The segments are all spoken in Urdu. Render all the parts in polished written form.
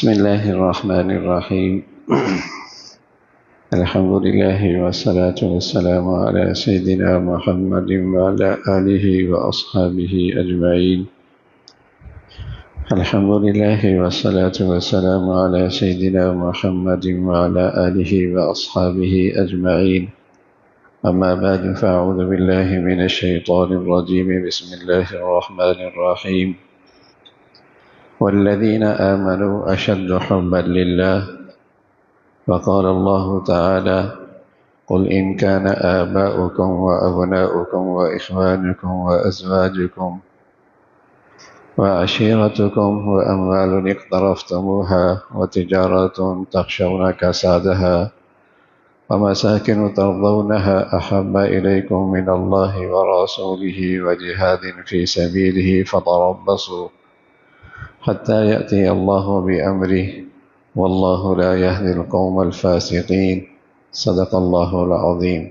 بسم الله الرحمن الرحيم. الحمد لله والصلاة والسلام على سيدنا محمد وعلى آله وأصحابه أجمعين. الحمد لله والصلاة والسلام على سيدنا محمد وعلى آله وأصحابه أجمعين. أما بعد فأعوذ بالله من الشيطان الرجيم. بسم الله الرحمن الرحيم. والذين آمنوا أشد حبا لله. وقال الله تعالى: قل إن كان آباؤكم وأبناؤكم وإخوانكم وأزواجكم وعشيرتكم وأموال اقترفتموها وتجارة تخشون كسادها ومساكن ترضونها أحب إليكم من الله ورسوله وجهاد في سبيله فتربصوا حتى يأتي الله بأمره والله لا يهدي القوم الفاسقين. صدق الله العظيم.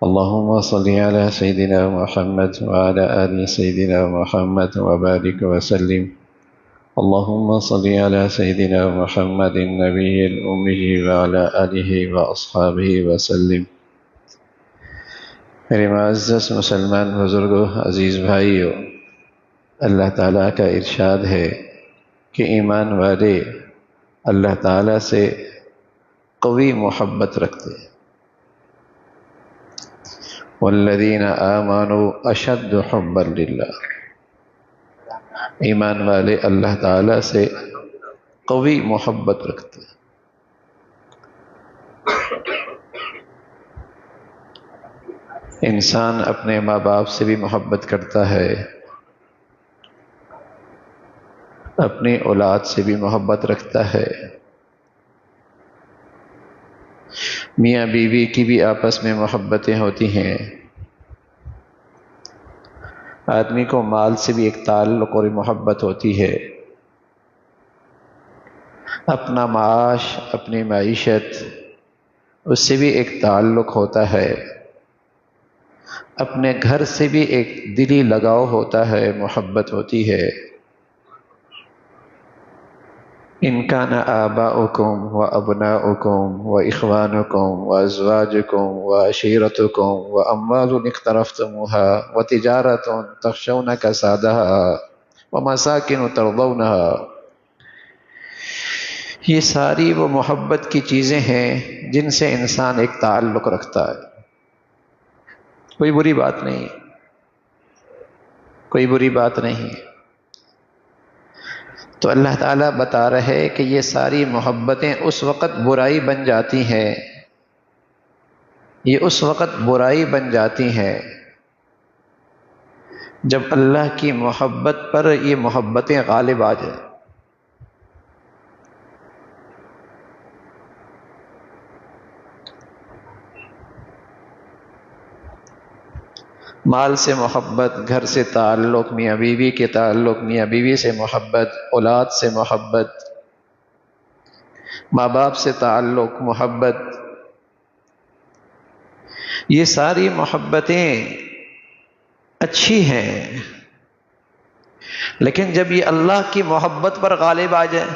اللهم صل على سيدنا محمد وعلى آل سيدنا محمد وبارك وسلم. اللهم صل على سيدنا محمد النبي الأمي وعلى آله وأصحابه وسلم. میرے معزز مسلمان بزرگوں، عزیز بھائیوں، اللہ تعالیٰ کا ارشاد ہے کہ ایمان والے اللہ تعالیٰ سے قوی محبت رکھتے ہیں. والذین آمنوا اشد حبا للہ. ایمان والے اللہ تعالیٰ سے قوی محبت رکھتے ہیں. انسان اپنے ماں باپ سے بھی محبت کرتا ہے، اپنی اولاد سے بھی محبت رکھتا ہے، میاں بیوی کی بھی آپس میں محبتیں ہوتی ہیں. آدمی کو مال سے بھی ایک تعلق اور محبت ہوتی ہے. اپنا معاش، اپنی معیشت، اس سے بھی ایک تعلق ہوتا ہے. اپنے گھر سے بھی ایک دلی لگاؤ ہوتا ہے، محبت ہوتی ہے. ان کان آباؤکم وابناؤکم واخوانکم وازواجکم وعشیرتکم واموال اقترفتموها وتجارۃ تخشون کسادها ومساکن ترضونها. یہ ساری وہ محبت کی چیزیں ہیں جن سے انسان ایک تعلق رکھتا ہے. کوئی بری بات نہیں، کوئی بری بات نہیں. تو اللہ تعالیٰ بتا رہے کہ یہ ساری محبتیں اس وقت برائی بن جاتی ہیں، یہ اس وقت برائی بن جاتی ہیں جب اللہ کی محبت پر یہ محبتیں غالب آ جائیں. مال سے محبت، گھر سے تعلق، میاں بیوی کے تعلق، میاں بیوی سے محبت، اولاد سے محبت، ماں باپ سے تعلق، محبت، یہ ساری محبتیں اچھی ہیں. لیکن جب یہ اللہ کی محبت پر غالب آ جائے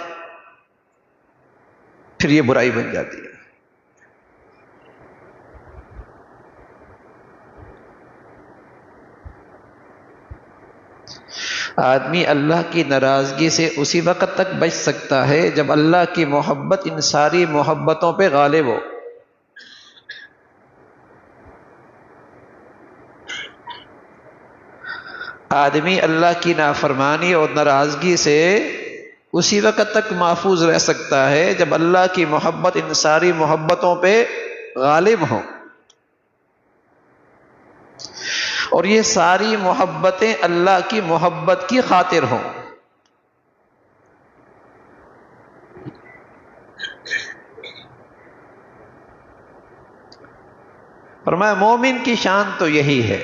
پھر یہ برائی بن جاتی ہے. آدمی اللہ کی ناراضگی سے اسی وقت تک بچ سکتا ہے جب اللہ کی محبت ان ساری محبتوں پہ غالب ہو. آدمی اللہ کی نافرمانی اور ناراضگی سے اسی وقت تک محفوظ رہ سکتا ہے جب اللہ کی محبت ان ساری محبتوں پہ غالب ہو. اور یہ ساری محبتیں اللہ کی محبت کی خاطر ہوں. فرمایا مومن کی شان تو یہی ہے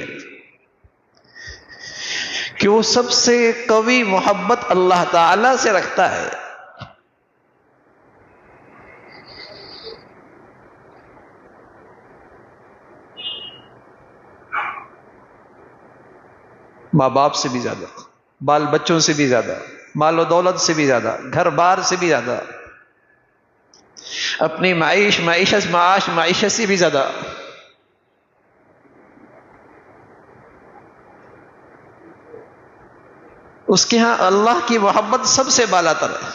کہ وہ سب سے قوی محبت اللہ تعالی سے رکھتا ہے. ماں باپ سے بھی زیادہ، بال بچوں سے بھی زیادہ، مال و دولت سے بھی زیادہ، گھر بار سے بھی زیادہ، اپنی معیشت سے بھی زیادہ. اس کے ہاں اللہ کی محبت سب سے بالا تر ہے.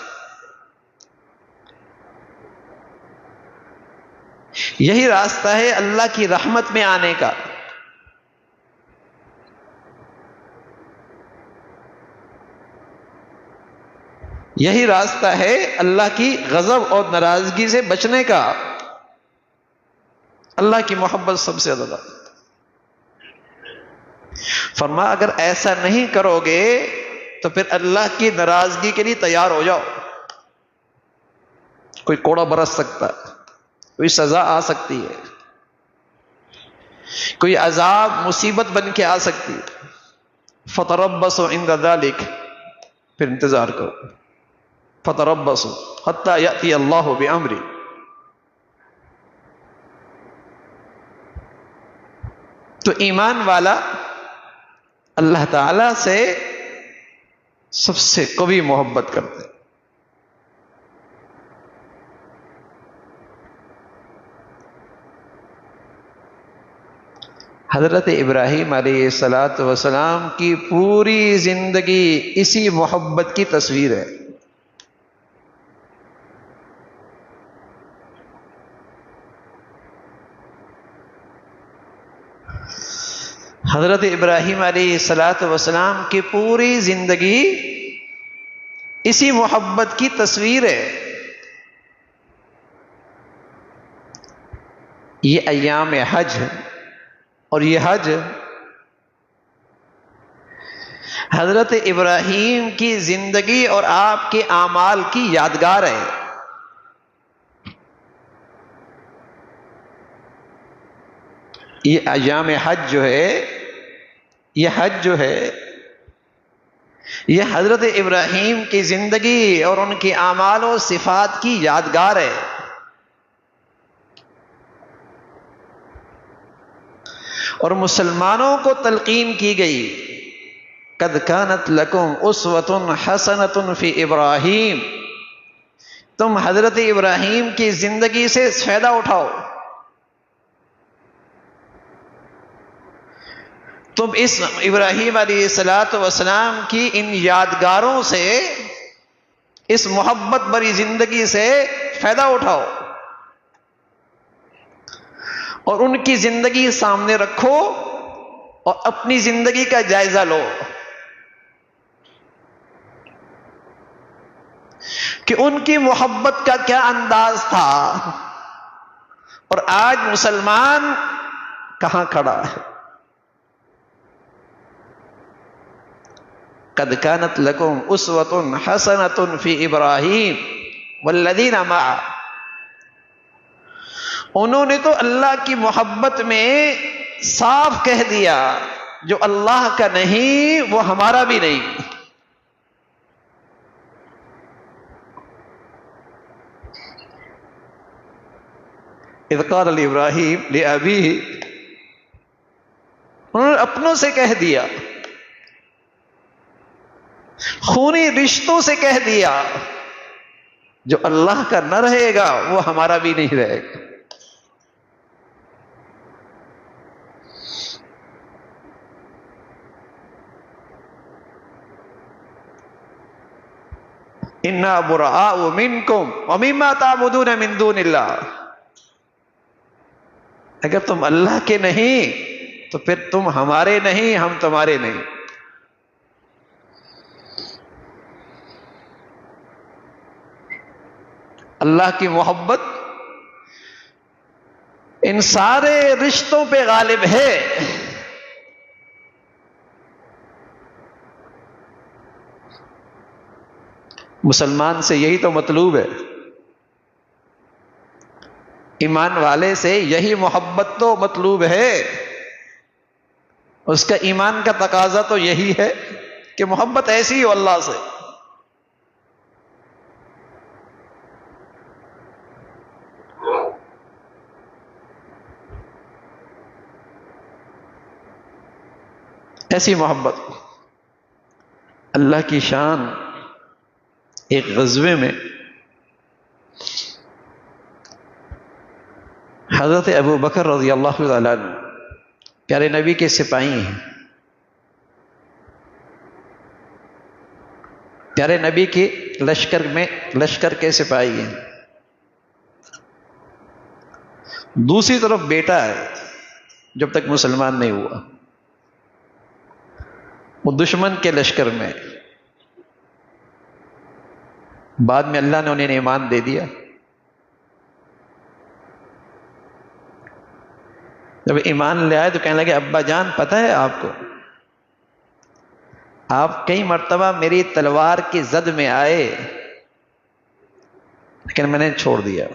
یہی راستہ ہے اللہ کی رحمت میں آنے کا. یہی راستہ ہے اللہ کی غضب اور ناراضگی سے بچنے کا. اللہ کی محبت سب سے زیادہ. فرمایا اگر ایسا نہیں کرو گے تو پھر اللہ کی ناراضگی کے لیے تیار ہو جاؤ. کوئی کوڑا برس سکتا ہے، کوئی سزا آ سکتی ہے، کوئی عذاب مصیبت بن کے آ سکتی ہے. فتربصوا عند ذلك، پھر انتظار کرو. فتربصوا حتى يأتي الله بأمره. تو ایمان والا اللہ تعالی سے سب سے قوی محبت کرتے. حضرت ابراہیم علیہ السلام کی پوری زندگی اسی محبت کی تصویر ہے. حضرت ابراہیم علیہ السلام کی پوری زندگی اسی محبت کی تصویر ہے. یہ ایام حج اور یہ حج حضرت ابراہیم کی زندگی اور آپ کے اعمال کی یادگار ہے. یہ ایام حج جو ہے، یہ حج جو ہے، یہ حضرت ابراہیم کی زندگی اور ان کے اعمال و صفات کی یادگار ہے. اور مسلمانوں کو تلقین کی گئی قد کانت لکم اسوۃ حسنۃ فی ابراہیم. تم حضرت ابراہیم کی زندگی سے فائدہ اٹھاؤ. تم اس ابراہیم علیہ السلام کی ان یادگاروں سے، اس محبت بری زندگی سے فائدہ اٹھاؤ اور ان کی زندگی سامنے رکھو اور اپنی زندگی کا جائزہ لو کہ ان کی محبت کا کیا انداز تھا اور آج مسلمان کہاں کھڑا ہے. قد کانت لکم اسوۃ حسنۃ فی ابراہیم والذین معہ. انہوں نے تو اللہ کی محبت میں صاف کہہ دیا جو اللہ کا نہیں وہ ہمارا بھی نہیں. اذ قال ابراہیم لابیہ، انہوں نے اپنوں سے کہہ دیا، خونی رشتوں سے کہہ دیا جو اللہ کا نہ رہے گا وہ ہمارا بھی نہیں رہے گا. انا براء منکم ومما تعبدون من دون اللہ. اگر تم اللہ کے نہیں تو پھر تم ہمارے نہیں، ہم تمہارے نہیں. اللہ کی محبت ان سارے رشتوں پہ غالب ہے. مسلمان سے یہی تو مطلوب ہے، ایمان والے سے یہی محبت تو مطلوب ہے. اس کا ایمان کا تقاضا تو یہی ہے کہ محبت ایسی ہو اللہ سے. ایسی محبت. اللہ کی شان ایک غزوے میں حضرت ابو بکر رضی اللہ تعالیٰ عنہ پیارے نبی کے سپاہی ہیں، پیارے نبی کے لشکر کے سپاہی ہیں، دوسری طرف بیٹا ہے جب تک مسلمان نہیں ہوا، وہ دشمن کے لشکر میں، بعد میں اللہ نے انہیں ایمان دے دیا۔ جب ایمان لے آئے تو کہنے لگے ابا جان پتہ ہے آپ کو، آپ کئی مرتبہ میری تلوار کی زد میں آئے لیکن میں نے چھوڑ دیا۔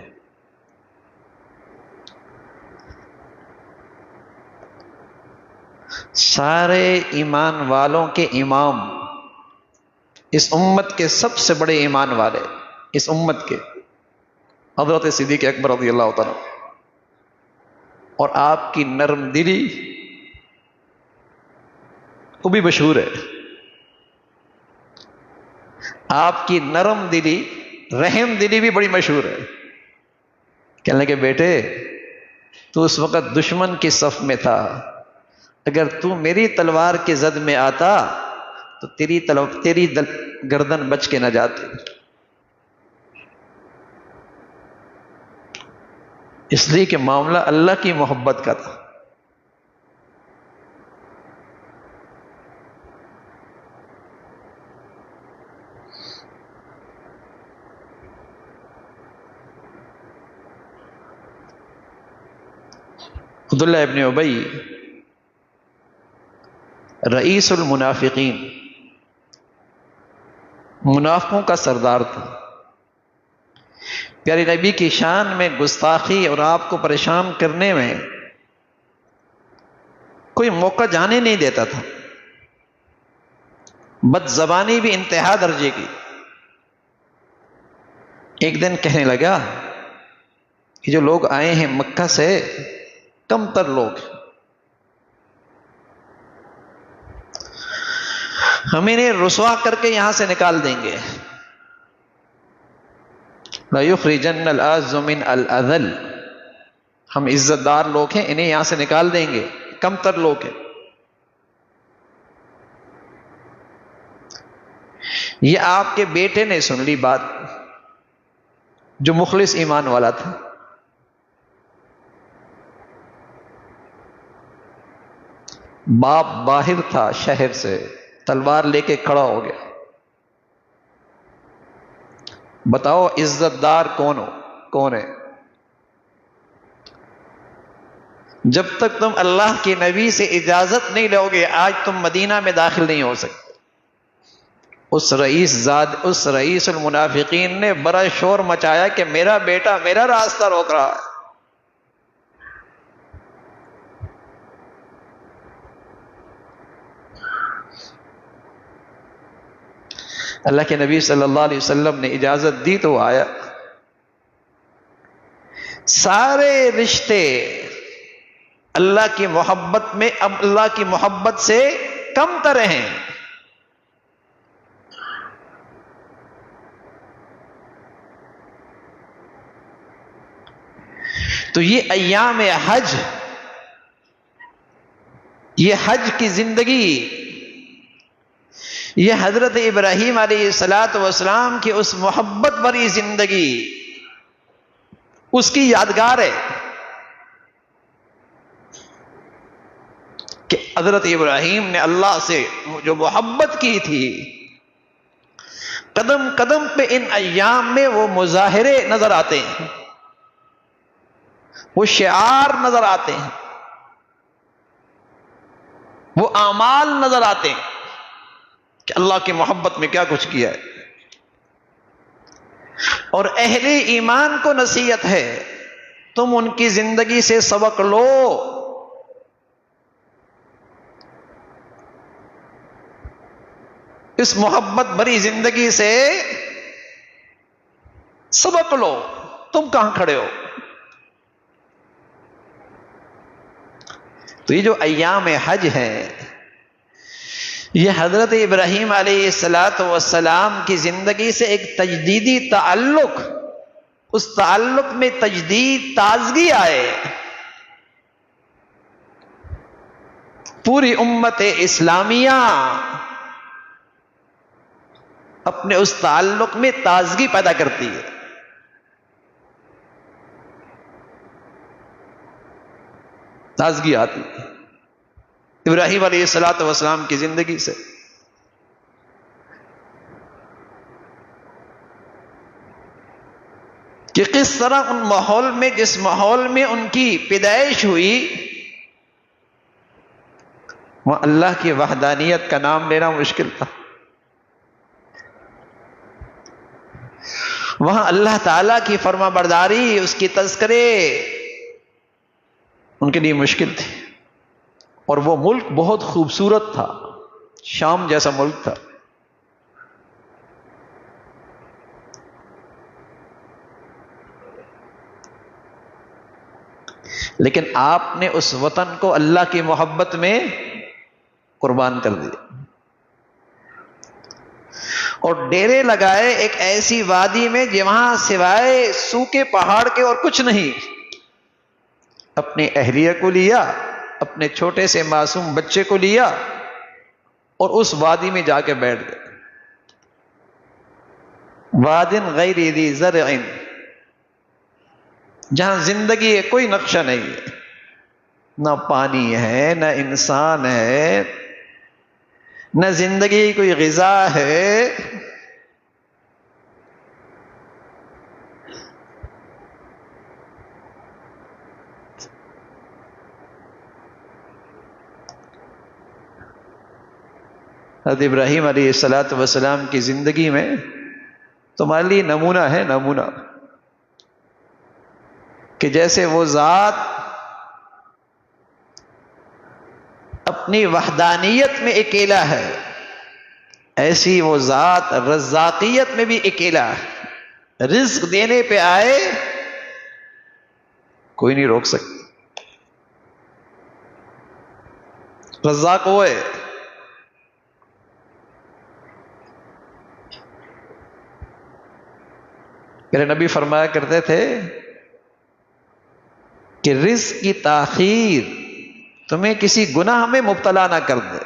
سارے ایمان والوں کے امام، اس امت کے سب سے بڑے ایمان والے، اس امت کے حضرت صدیق اکبر رضی اللہ تعالیٰ، اور آپ کی نرم دلی وہ بھی مشہور ہے، آپ کی نرم دلی، رحم دلی بھی بڑی مشہور ہے۔ کہنے لگے بیٹے تو اس وقت دشمن کی صف میں تھا، اگر تو میری تلوار کے زد میں آتا تو تیری گردن بچ کے نہ جاتی، اس لیے کہ معاملہ اللہ کی محبت کا تھا۔ عبداللہ ابن ابی رئیس المنافقین، منافقوں کا سردار تھا، پیارے نبی کی شان میں گستاخی اور آپ کو پریشان کرنے میں کوئی موقع جانے نہیں دیتا تھا، بد زبانی بھی انتہا درجے کی۔ ایک دن کہنے لگا کہ جو لوگ آئے ہیں مکہ سے کم تر لوگ، ہم انہیں رسوا کر کے یہاں سے نکال دیں گے، لَيُخْرِجَنَّ الْأَعَزُّ مِنْ الْأَذَلِّ، ہم عزت دار لوگ ہیں، انہیں یہاں سے نکال دیں گے، کم تر لوگ ہیں۔ یہ آپ کے بیٹے نے سن لی بات، جو مخلص ایمان والا تھا، باپ باہر تھا شہر سے، تلوار لے کے کھڑا ہو گیا، بتاؤ عزت دار کون ہے؟ جب تک تم اللہ کے نبی سے اجازت نہیں لو گے آج تم مدینہ میں داخل نہیں ہو سکتے۔ اس رئیس المنافقین نے بڑا شور مچایا کہ میرا بیٹا میرا راستہ روک رہا ہے۔ اللہ کے نبی صلی اللہ علیہ وسلم نے اجازت دی تو وہ آیا۔ سارے رشتے اللہ کی محبت میں اب اللہ کی محبت سے کم تر ہیں۔ تو یہ ایام حج، یہ حج کی زندگی، یہ حضرت ابراہیم علیہ السلام کی اس محبت بھری زندگی، اس کی یادگار ہے کہ حضرت ابراہیم نے اللہ سے جو محبت کی تھی، قدم قدم پہ ان ایام میں وہ مظاہرے نظر آتے ہیں، وہ شعار نظر آتے ہیں، وہ اعمال نظر آتے ہیں کہ اللہ کی محبت میں کیا کچھ کیا ہے۔ اور اہل ایمان کو نصیحت ہے تم ان کی زندگی سے سبق لو، اس محبت بھری زندگی سے سبق لو، تم کہاں کھڑے ہو؟ تو یہ جو ایام حج ہیں، یہ حضرت ابراہیم علیہ السلام کی زندگی سے ایک تجدیدی تعلق، اس تعلق میں تجدید، تازگی آئے. پوری امت اسلامیہ اپنے اس تعلق میں تازگی پیدا کرتی ہے. تازگی آتی ہے ابراہیم علیہ السلام کی زندگی سے. کہ کس طرح ان ماحول میں، جس ماحول میں ان کی پیدائش ہوئی، وہاں اللہ کی وحدانیت کا نام لینا مشکل تھا. وہاں اللہ تعالیٰ کی فرما برداری، اس کی تذکرے ان کے لیے مشکل تھے. اور وہ ملک بہت خوبصورت تھا، شام جیسا ملک تھا. لیکن آپ نے اس وطن کو اللہ کی محبت میں قربان کر دیا اور ڈیرے لگائے ایک ایسی وادی میں جہاں سوائے سوکھے پہاڑ کے اور کچھ نہیں. اپنی اہلیہ کو لیا، اپنے چھوٹے سے معصوم بچے کو لیا اور اس وادی میں جا کے بیٹھ گئے. وادن غیر ذی زرع، جہاں زندگی ہے، کوئی نقشہ نہیں ہے، نہ پانی ہے، نہ انسان ہے، نہ زندگی کوئی غذا ہے. حضرت ابراہیم علیہ السلام کی زندگی میں تمہارے لیے نمونہ ہے، نمونہ، کہ جیسے وہ ذات اپنی وحدانیت میں اکیلا ہے، ایسی وہ ذات رزاقیت میں بھی اکیلا ہے. رزق دینے پہ آئے کوئی نہیں روک سکتا. رزاق وہ ہے. میرے نبی فرمایا کرتے تھے کہ رزق کی تاخیر تمہیں کسی گناہ میں مبتلا نہ کر دے،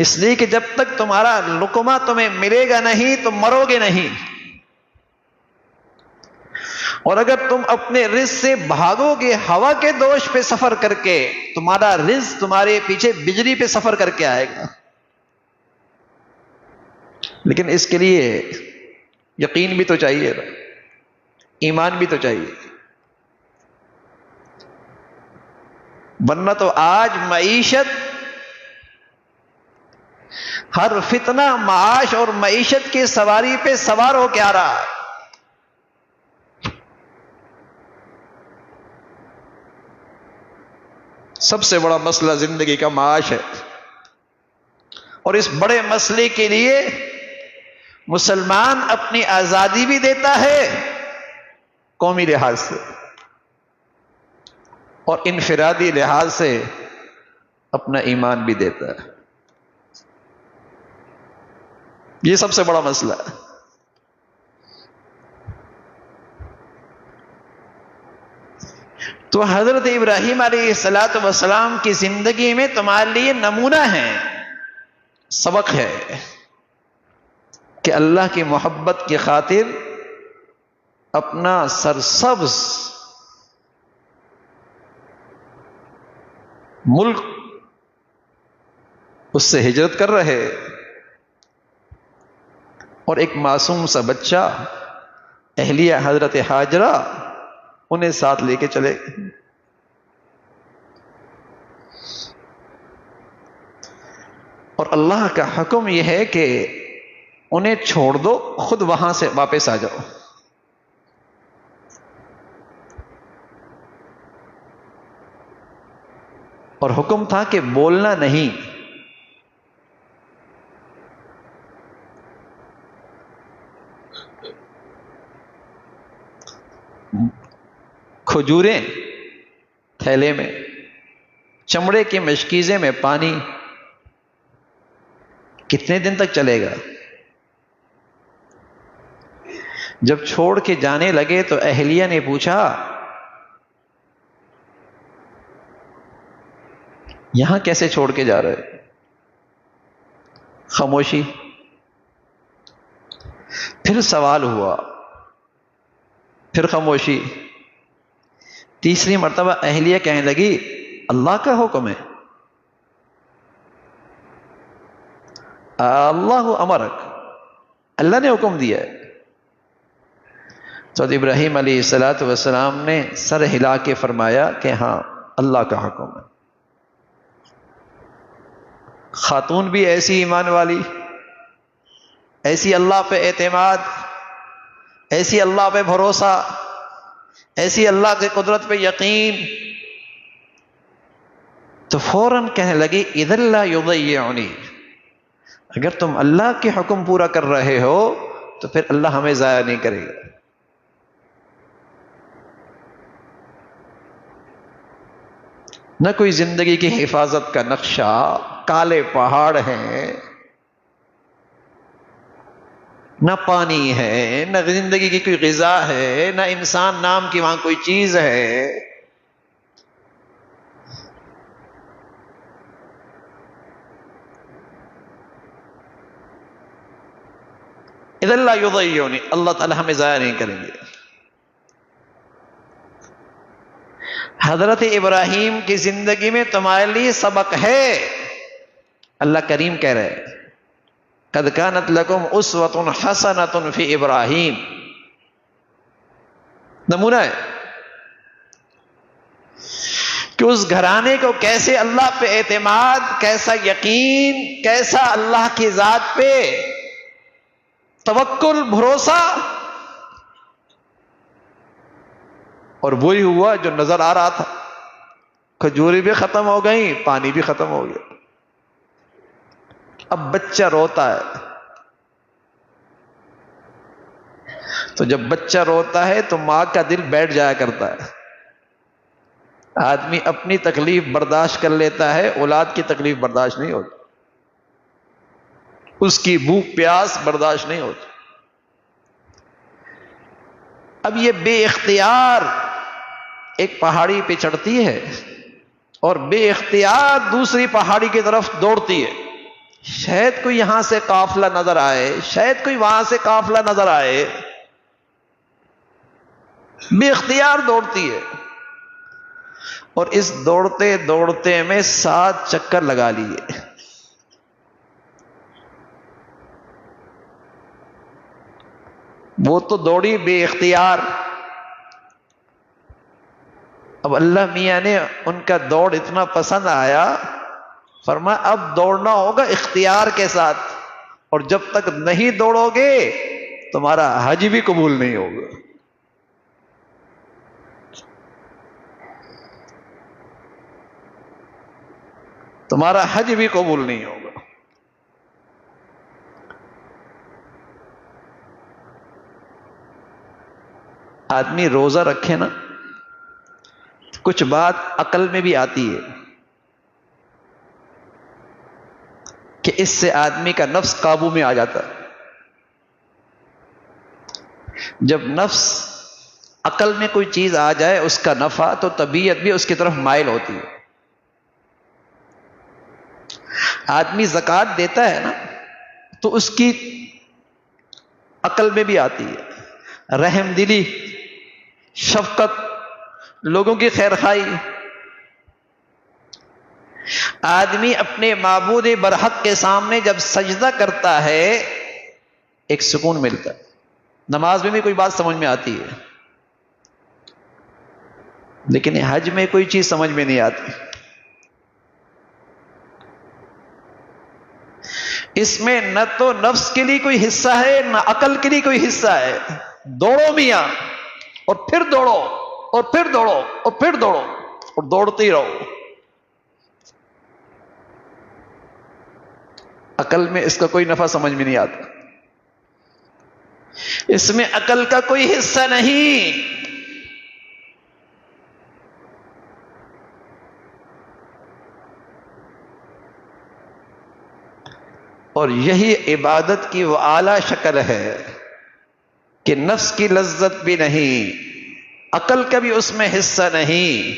اس لیے کہ جب تک تمہارا لقمہ تمہیں ملے گا نہیں تم مرو گے نہیں. اور اگر تم اپنے رزق سے بھاگو گے ہوا کے دوش پہ سفر کر کے، تمہارا رزق تمہارے پیچھے بجلی پہ سفر کر کے آئے گا. لیکن اس کے لیے یقین بھی تو چاہیے، ایمان بھی تو چاہیے. ورنہ تو آج معیشت، ہر فتنہ معاش اور معیشت کی سواری پہ سوار ہو کے آ رہا ہے. سب سے بڑا مسئلہ زندگی کا معاش ہے، اور اس بڑے مسئلے کے لیے مسلمان اپنی آزادی بھی دیتا ہے قومی لحاظ سے، اور انفرادی لحاظ سے اپنا ایمان بھی دیتا ہے. یہ سب سے بڑا مسئلہ ہے. تو حضرت ابراہیم علیہ السلام کی زندگی میں تمہارے لیے نمونہ ہے، سبق ہے کہ اللہ کی محبت کی خاطر اپنا سرسبز ملک اس سے ہجرت کر رہے، اور ایک معصوم سا بچہ اہلیہ حضرت ہاجرہ انہیں ساتھ لے کے چلے. اور اللہ کا حکم یہ ہے کہ انہیں چھوڑ دو، خود وہاں سے واپس آ جاؤ. اور حکم تھا کہ بولنا نہیں. کھجوریں تھیلے میں، چمڑے کی مشکیزے میں پانی کتنے دن تک چلے گا؟ جب چھوڑ کے جانے لگے تو اہلیہ نے پوچھا یہاں کیسے چھوڑ کے جا رہے؟ خاموشی. پھر سوال ہوا، پھر خاموشی. تیسری مرتبہ اہلیہ کہنے لگی اللہ کا حکم ہے، اللہ امرک، اللہ نے حکم دیا ہے. تو ابراہیم علیہ السلام نے سر ہلا کے فرمایا کہ ہاں اللہ کا حکم ہے. خاتون بھی ایسی ایمان والی، ایسی اللہ پہ اعتماد، ایسی اللہ پہ بھروسہ، ایسی اللہ کی قدرت پہ یقین، تو فوراً کہنے لگی اذا لا یضیعنی، اگر تم اللہ کے حکم پورا کر رہے ہو تو پھر اللہ ہمیں ضائع نہیں کرے گا. نہ کوئی زندگی کی حفاظت کا نقشہ، کالے پہاڑ ہیں، نہ پانی ہے، نہ زندگی کی کوئی غذا ہے، نہ انسان نام کی وہاں کوئی چیز ہے. اذا لا یضیعنی، اللہ تعالی ہمیں ضائع نہیں کریں گے. حضرت ابراہیم کی زندگی میں تمہارے لیے سبق ہے. اللہ کریم کہہ رہے قد کانت لکم اسوۃ حسنۃ فی ابراہیم، نمونہ ہے کہ اس گھرانے کو کیسے اللہ پہ اعتماد، کیسا یقین، کیسا اللہ کی ذات پہ توکل، بھروسہ. اور وہی ہوا جو نظر آ رہا تھا، کھجوری بھی ختم ہو گئی، پانی بھی ختم ہو گیا. اب بچہ روتا ہے، تو جب بچہ روتا ہے تو ماں کا دل بیٹھ جایا کرتا ہے. آدمی اپنی تکلیف برداشت کر لیتا ہے، اولاد کی تکلیف برداشت نہیں ہوتی، اس کی بھوک پیاس برداشت نہیں ہوتی. اب یہ بے اختیار ایک پہاڑی پہ چڑھتی ہے اور بے اختیار دوسری پہاڑی کی طرف دوڑتی ہے. شاید کوئی یہاں سے قافلہ نظر آئے، شاید کوئی وہاں سے قافلہ نظر آئے، بے اختیار دوڑتی ہے. اور اس دوڑتے دوڑتے میں 7 چکر لگا لیے. وہ تو دوڑی بے اختیار. اب اللہ میاں نے ان کا دوڑ اتنا پسند آیا، فرمایا اب دوڑنا ہوگا اختیار کے ساتھ، اور جب تک نہیں دوڑو گے تمہارا حج بھی قبول نہیں ہوگا. تمہارا حج بھی قبول نہیں ہوگا. آدمی روزہ رکھے نا، کچھ بات عقل میں بھی آتی ہے کہ اس سے آدمی کا نفس قابو میں آ جاتا ہے. جب نفس عقل میں کوئی چیز آ جائے اس کا نفع، تو طبیعت بھی اس کی طرف مائل ہوتی ہے. آدمی زکوٰۃ دیتا ہے نا تو اس کی عقل میں بھی آتی ہے رحم دلی، شفقت، لوگوں کی خیر خواہی. آدمی اپنے معبود برحق کے سامنے جب سجدہ کرتا ہے ایک سکون ملتا ہے. نماز میں بھی کوئی بات سمجھ میں آتی ہے، لیکن حج میں کوئی چیز سمجھ میں نہیں آتی. اس میں نہ تو نفس کے لیے کوئی حصہ ہے، نہ عقل کے لیے کوئی حصہ ہے. دوڑو میاں، اور پھر دوڑو، اور پھر دوڑو، اور پھر دوڑو، اور دوڑتے ہی رہو. عقل میں اس کا کوئی نفع سمجھ میں نہیں آتا، اس میں عقل کا کوئی حصہ نہیں. اور یہی عبادت کی وہ اعلیٰ شکل ہے کہ نفس کی لذت بھی نہیں، عقل کا بھی اس میں حصہ نہیں،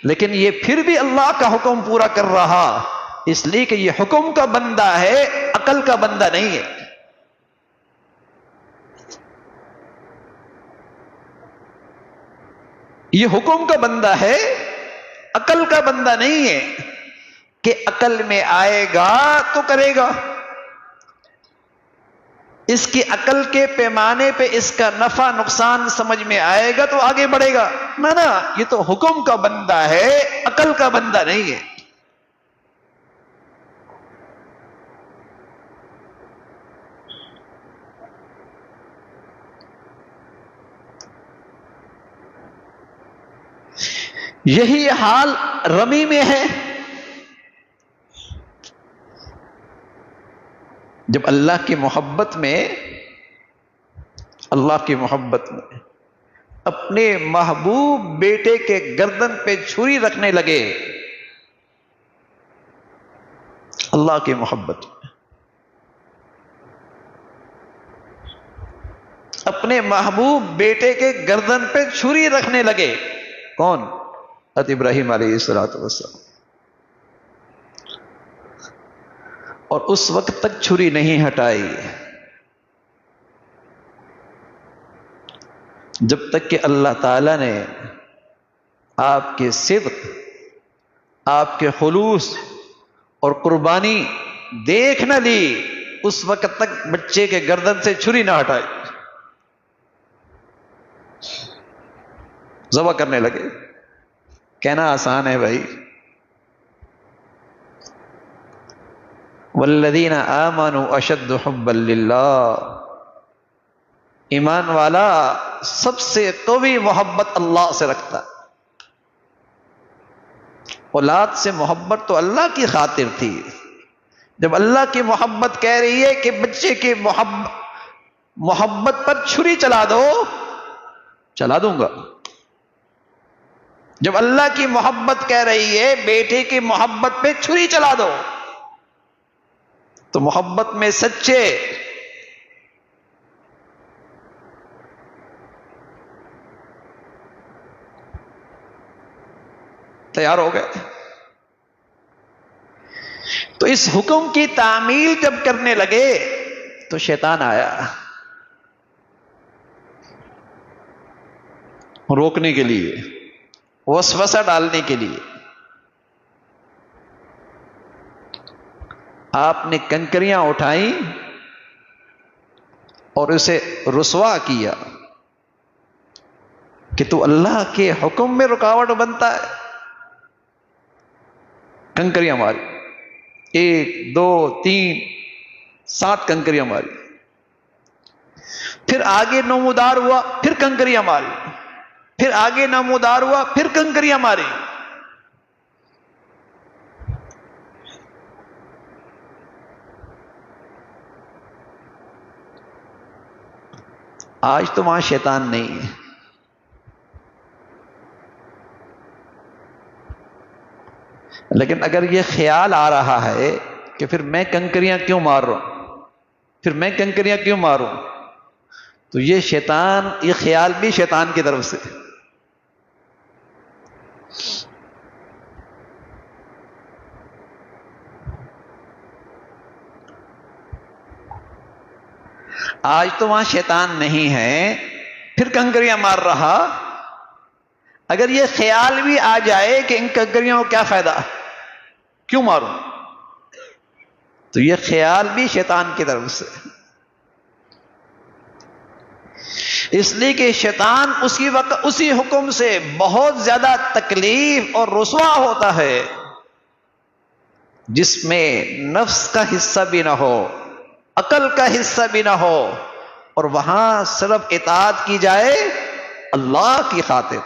لیکن یہ پھر بھی اللہ کا حکم پورا کر رہا، اس لیے کہ یہ حکم کا بندہ ہے، عقل کا بندہ نہیں ہے۔ یہ حکم کا بندہ ہے، عقل کا بندہ نہیں ہے کہ عقل میں آئے گا تو کرے گا، اس کی عقل کے پیمانے پہ اس کا نفع نقصان سمجھ میں آئے گا تو آگے بڑھے گا، نہ یہ تو حکم کا بندہ ہے، عقل کا بندہ نہیں ہے۔ یہی حال رمی میں ہے۔ جب اللہ کی محبت میں اپنے محبوب بیٹے کے گردن پہ چھری رکھنے لگے، اللہ کی محبت میں اپنے محبوب بیٹے کے گردن پہ چھری رکھنے لگے، کون؟ حضرت ابراہیم علیہ السلام، اور اس وقت تک چھری نہیں ہٹائی جب تک کہ اللہ تعالی نے آپ کے صدق، آپ کے خلوص اور قربانی دیکھ نہ لی، اس وقت تک بچے کے گردن سے چھری نہ ہٹائی، ذبح کرنے لگے۔ کہنا آسان ہے بھائی، والذین آمنوا اشد حبا للہ، ایمان والا سب سے قوی محبت اللہ سے رکھتا ہے۔ اولاد سے محبت تو اللہ کی خاطر تھی، جب اللہ کی محبت کہہ رہی ہے کہ بچے کی محبت پر چھری چلا دو، چلا دوں گا۔ جب اللہ کی محبت کہہ رہی ہے بیٹے کی محبت پہ چھری چلا دو، تو محبت میں سچے تیار ہو گئے۔ تو اس حکم کی تعمیل جب کرنے لگے تو شیطان آیا روکنے کے لیے، وسوسہ ڈالنے کے لیے۔ آپ نے کنکریاں اٹھائیں اور اسے رسوا کیا کہ تو اللہ کے حکم میں رکاوٹ بنتا ہے۔ کنکریاں ماری، 1 2 3 7 کنکریاں ماری، پھر آگے نمودار ہوا، پھر کنکریاں ماری، پھر آگے نمودار ہوا، پھر کنکریاں ماری۔ آج تو وہاں شیطان نہیں ہے، لیکن اگر یہ خیال آ رہا ہے کہ پھر میں کنکریاں کیوں مار رہا ہوں، پھر میں کنکریاں کیوں ماروں، تو یہ شیطان، یہ خیال بھی شیطان کی طرف سے۔ آج تو وہاں شیطان نہیں ہے، پھر کنکریاں مار رہا۔ اگر یہ خیال بھی آ جائے کہ ان کنکریوں کو کیا فائدہ، کیوں ماروں، تو یہ خیال بھی شیطان کی طرف سے۔ اس لیے کہ شیطان اسی وقت اسی حکم سے بہت زیادہ تکلیف اور رسوا ہوتا ہے جس میں نفس کا حصہ بھی نہ ہو، عقل کا حصہ بھی نہ ہو، اور وہاں صرف اطاعت کی جائے اللہ کی خاطر۔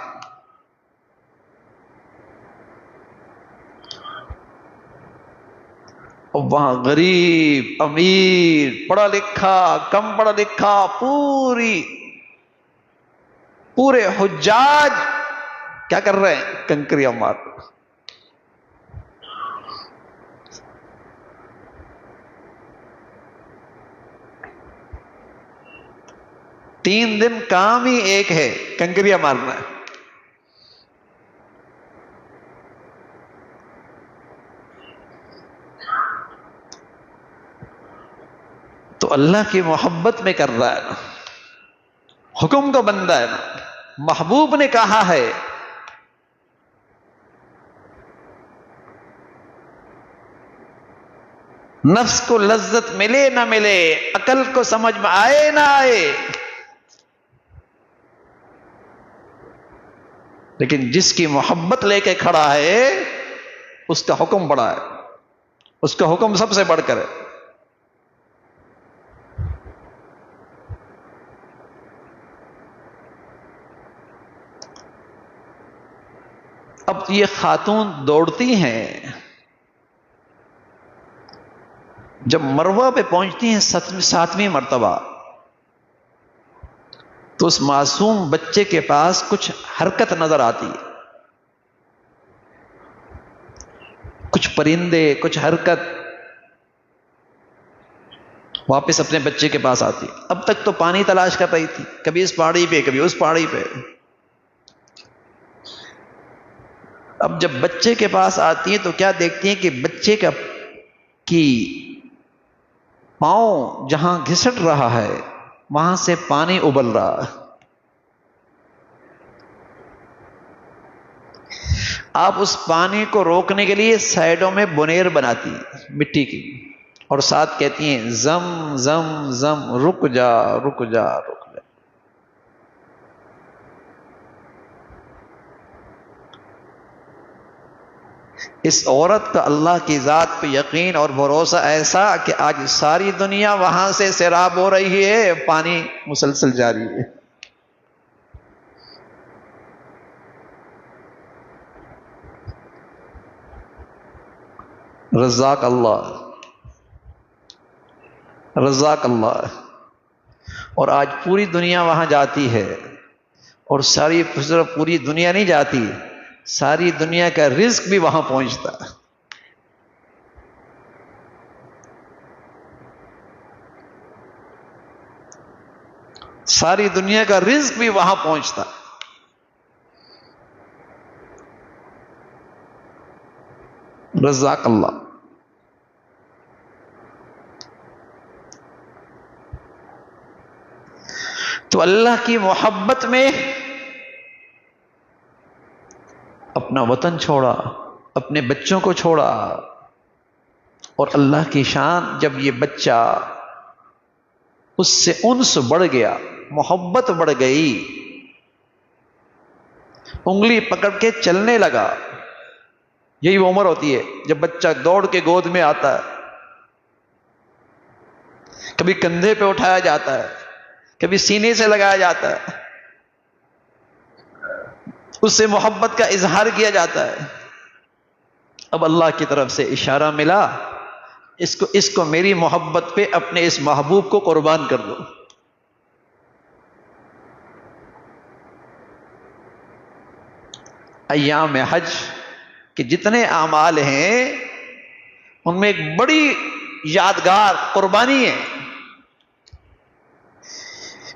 اور وہاں غریب، امیر، پڑھا لکھا، کم پڑھا لکھا، پورے حجاج کیا کر رہے ہیں؟ کنکریاں مار۔ 3 دن کام ہی ایک ہے، کنکریاں مارنا ہے۔ تو اللہ کی محبت میں کر رہا ہے نا، حکم کا بندہ ہے نا، محبوب نے کہا ہے نفس کو لذت ملے نہ ملے، عقل کو سمجھ میں آئے نہ آئے، لیکن جس کی محبت لے کے کھڑا ہے اس کا حکم بڑا ہے، اس کا حکم سب سے بڑھ کر ہے۔ اب یہ خاتون دوڑتی ہیں، جب مروہ پہ پہنچتی ہیں 7ویں مرتبہ، تو اس معصوم بچے کے پاس کچھ حرکت نظر آتی ہے، کچھ پرندے، کچھ حرکت، واپس اپنے بچے کے پاس آتی۔ اب تک تو پانی تلاش کر رہی تھی، کبھی اس پہاڑی پہ کبھی اس پہاڑی پہ۔ اب جب بچے کے پاس آتی ہیں تو کیا دیکھتی ہیں کہ بچے کی پاؤں جہاں گھسٹ رہا ہے وہاں سے پانی ابل رہا ہے۔ آپ اس پانی کو روکنے کے لیے سائڈوں میں بنیر بناتی ہیں مٹی کی، اور ساتھ کہتی ہیں زم زم زم، رک جا رک جا رک جا۔ اس عورت کا اللہ کی ذات پہ یقین اور بھروسہ ایسا کہ آج ساری دنیا وہاں سے سیراب ہو رہی ہے، پانی مسلسل جاری ہے۔ رزاق اللہ، رزاق اللہ۔ اور آج پوری دنیا وہاں جاتی ہے، اور صرف پوری دنیا نہیں جاتی، ساری دنیا کا رزق بھی وہاں پہنچتا ہے۔ ساری دنیا کا رزق بھی وہاں پہنچتا ہے۔ رزاق اللہ۔ تو اللہ کی محبت میں اپنا وطن چھوڑا، اپنے بچوں کو چھوڑا، اور اللہ کی شان جب یہ بچہ اس سے انس بڑھ گیا، محبت بڑھ گئی، انگلی پکڑ کے چلنے لگا۔ یہی وہ عمر ہوتی ہے جب بچہ دوڑ کے گود میں آتا ہے، کبھی کندھے پہ اٹھایا جاتا ہے، کبھی سینے سے لگایا جاتا ہے، اس سے محبت کا اظہار کیا جاتا ہے۔ اب اللہ کی طرف سے اشارہ ملا، اس کو میری محبت پہ اپنے اس محبوب کو قربان کر دو۔ ایام حج کے جتنے اعمال ہیں ان میں ایک بڑی یادگار قربانی ہے،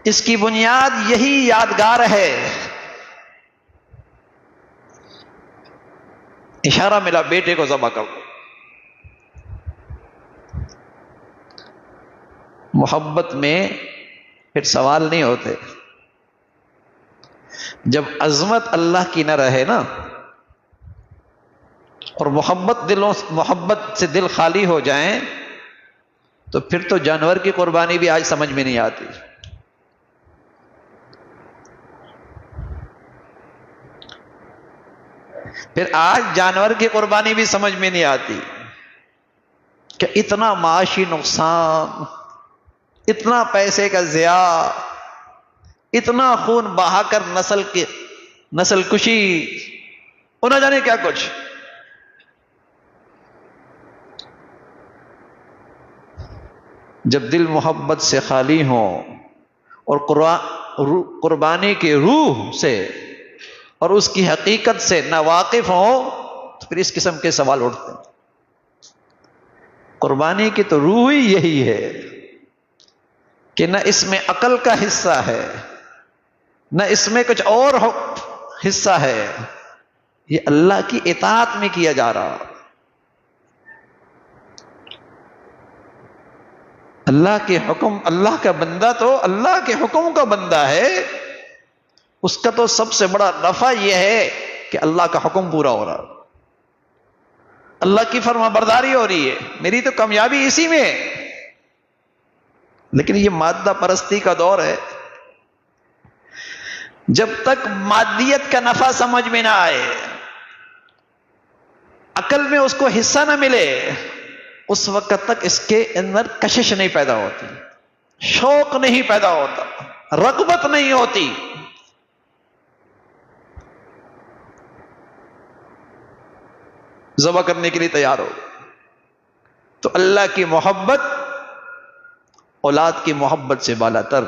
اس کی بنیاد یہی یادگار ہے۔ اشارہ ملا بیٹے کو ذبح کر دو۔ محبت میں پھر سوال نہیں ہوتے۔ جب عظمت اللہ کی نہ رہے نا، اور محبت سے دل خالی ہو جائیں، تو پھر تو جانور کی قربانی بھی آج سمجھ میں نہیں آتی۔ پھر آج جانور کی قربانی بھی سمجھ میں نہیں آتی کہ اتنا معاشی نقصان، اتنا پیسے کا ضیاع، اتنا خون بہا کر نسل کشی، نہ جانے کیا کچھ۔ جب دل محبت سے خالی ہوں اور قربانی کی روح سے اور اس کی حقیقت سے ناواقف ہوں، تو پھر اس قسم کے سوال اٹھتے ہیں۔ قربانی کی تو روح ہی یہی ہے کہ نہ اس میں عقل کا حصہ ہے نہ اس میں کچھ اور حصہ ہے، یہ اللہ کی اطاعت میں کیا جا رہا۔ اللہ کے حکم، اللہ کا بندہ تو اللہ کے حکم کا بندہ ہے، اس کا تو سب سے بڑا نفع یہ ہے کہ اللہ کا حکم پورا ہو رہا، اللہ کی فرما برداری ہو رہی ہے، میری تو کامیابی اسی میں ہے۔ لیکن یہ مادہ پرستی کا دور ہے، جب تک مادیت کا نفع سمجھ میں نہ آئے، عقل میں اس کو حصہ نہ ملے، اس وقت تک اس کے اندر کشش نہیں پیدا ہوتی، شوق نہیں پیدا ہوتا، رغبت نہیں ہوتی۔ ذبح کرنے کے لیے تیار ہو۔ تو اللہ کی محبت اولاد کی محبت سے بالا تر،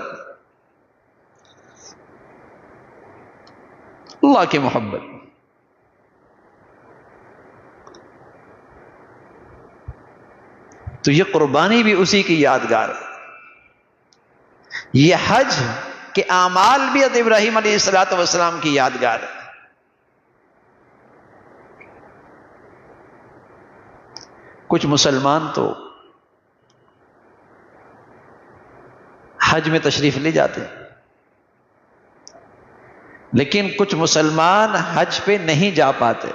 اللہ کی محبت۔ تو یہ قربانی بھی اسی کی یادگار ہے، یہ حج کے اعمال بھی حضرت ابراہیم علیہ الصلوۃ والسلام کی یادگار ہے۔ کچھ مسلمان تو حج میں تشریف لے جاتے ہیں، لیکن کچھ مسلمان حج پہ نہیں جا پاتے۔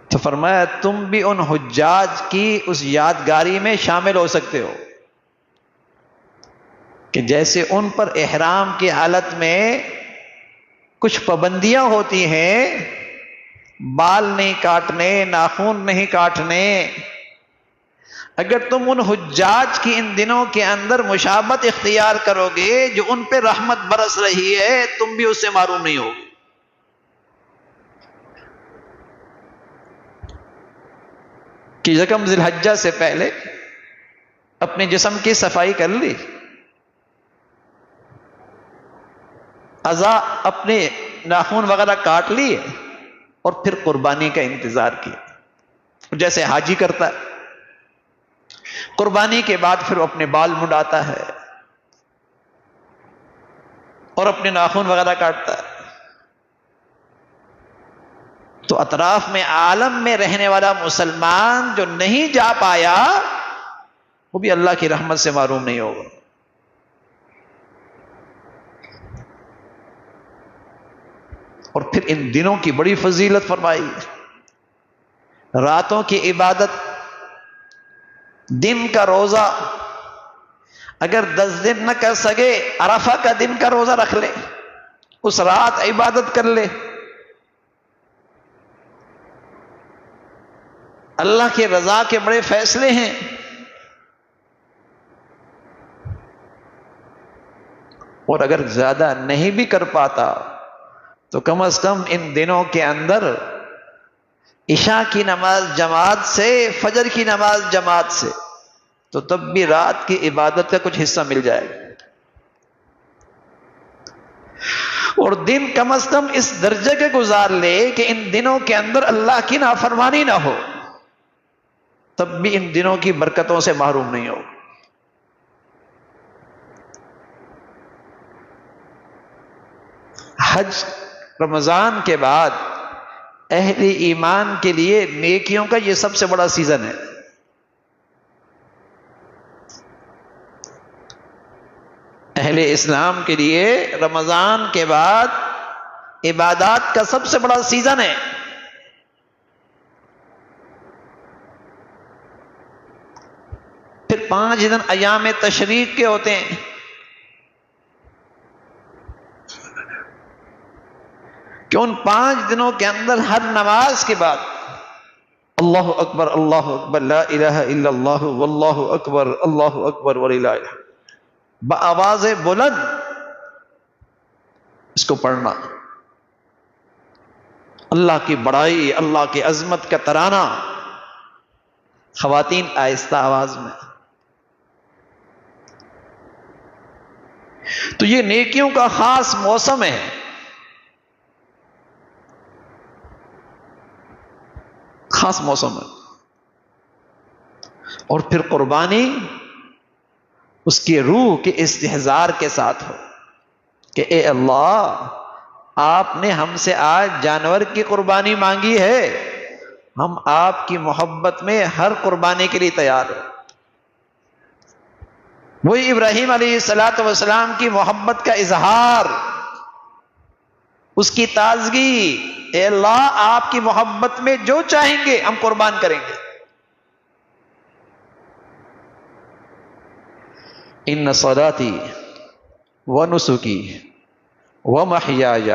تو فرمایا تم بھی ان حجاج کی اس یادگاری میں شامل ہو سکتے ہو کہ جیسے ان پر احرام کی حالت میں کچھ پابندیاں ہوتی ہیں، بال نہیں کاٹنے، ناخن نہیں کاٹنے، اگر تم ان حجاج کی ان دنوں کے اندر مشابہت اختیار کرو گے جو ان پہ رحمت برس رہی ہے، تم بھی اس سے محروم نہیں ہوگے۔ کہ یکم ذی الحجہ سے پہلے اپنے جسم کی صفائی کر لی، اعضاء اپنے ناخن وغیرہ کاٹ لیے، اور پھر قربانی کا انتظار کیا، جیسے حاجی کرتا ہے۔ قربانی کے بعد پھر وہ اپنے بال منڈاتا ہے اور اپنے ناخن وغیرہ کاٹتا ہے۔ تو اطراف میں عالم میں رہنے والا مسلمان جو نہیں جا پایا، وہ بھی اللہ کی رحمت سے محروم نہیں ہوگا۔ اور پھر ان دنوں کی بڑی فضیلت فرمائی، راتوں کی عبادت، دن کا روزہ، اگر 10 دن نہ کر سکے عرفہ کا دن کا روزہ رکھ لے، اس رات عبادت کر لے، اللہ کی رضا کے بڑے فیصلے ہیں۔ اور اگر زیادہ نہیں بھی کر پاتا تو کم از کم ان دنوں کے اندر عشاء کی نماز جماعت سے، فجر کی نماز جماعت سے، تو تب بھی رات کی عبادت کا کچھ حصہ مل جائے گا۔ اور دن کم از کم اس درجے کے گزار لے کہ ان دنوں کے اندر اللہ کی نافرمانی نہ ہو، تب بھی ان دنوں کی برکتوں سے محروم نہیں ہو۔ حج رمضان کے بعد اہل ایمان کے لیے نیکیوں کا یہ سب سے بڑا سیزن ہے۔ اہل اسلام کے لیے رمضان کے بعد عبادات کا سب سے بڑا سیزن ہے۔ پھر 5 دن ایام تشریق کے ہوتے ہیں، کہ ان 5 دنوں کے اندر ہر نماز کے بعد اللہ اکبر اللہ اکبر لا الہ الا اللہ واللہ اکبر اللہ اکبر وللہ الحمد، بآواز بلند اس کو پڑھنا، اللہ کی بڑائی، اللہ کی عظمت کا ترانہ، خواتین آہستہ آواز میں۔ تو یہ نیکیوں کا خاص موسم ہے۔ خاص موسم ہے۔ اور پھر قربانی اس کی روح کے استحضار کے ساتھ ہو کہ اے اللہ، آپ نے ہم سے آج جانور کی قربانی مانگی ہے، ہم آپ کی محبت میں ہر قربانی کے لیے تیار ہیں۔ وہی ابراہیم علیہ السلام کی محبت کا اظہار، اس کی تازگی، اے اللہ آپ کی محبت میں جو چاہیں گے ہم قربان کریں گے۔ ان صلاتی ونسکی ومحیای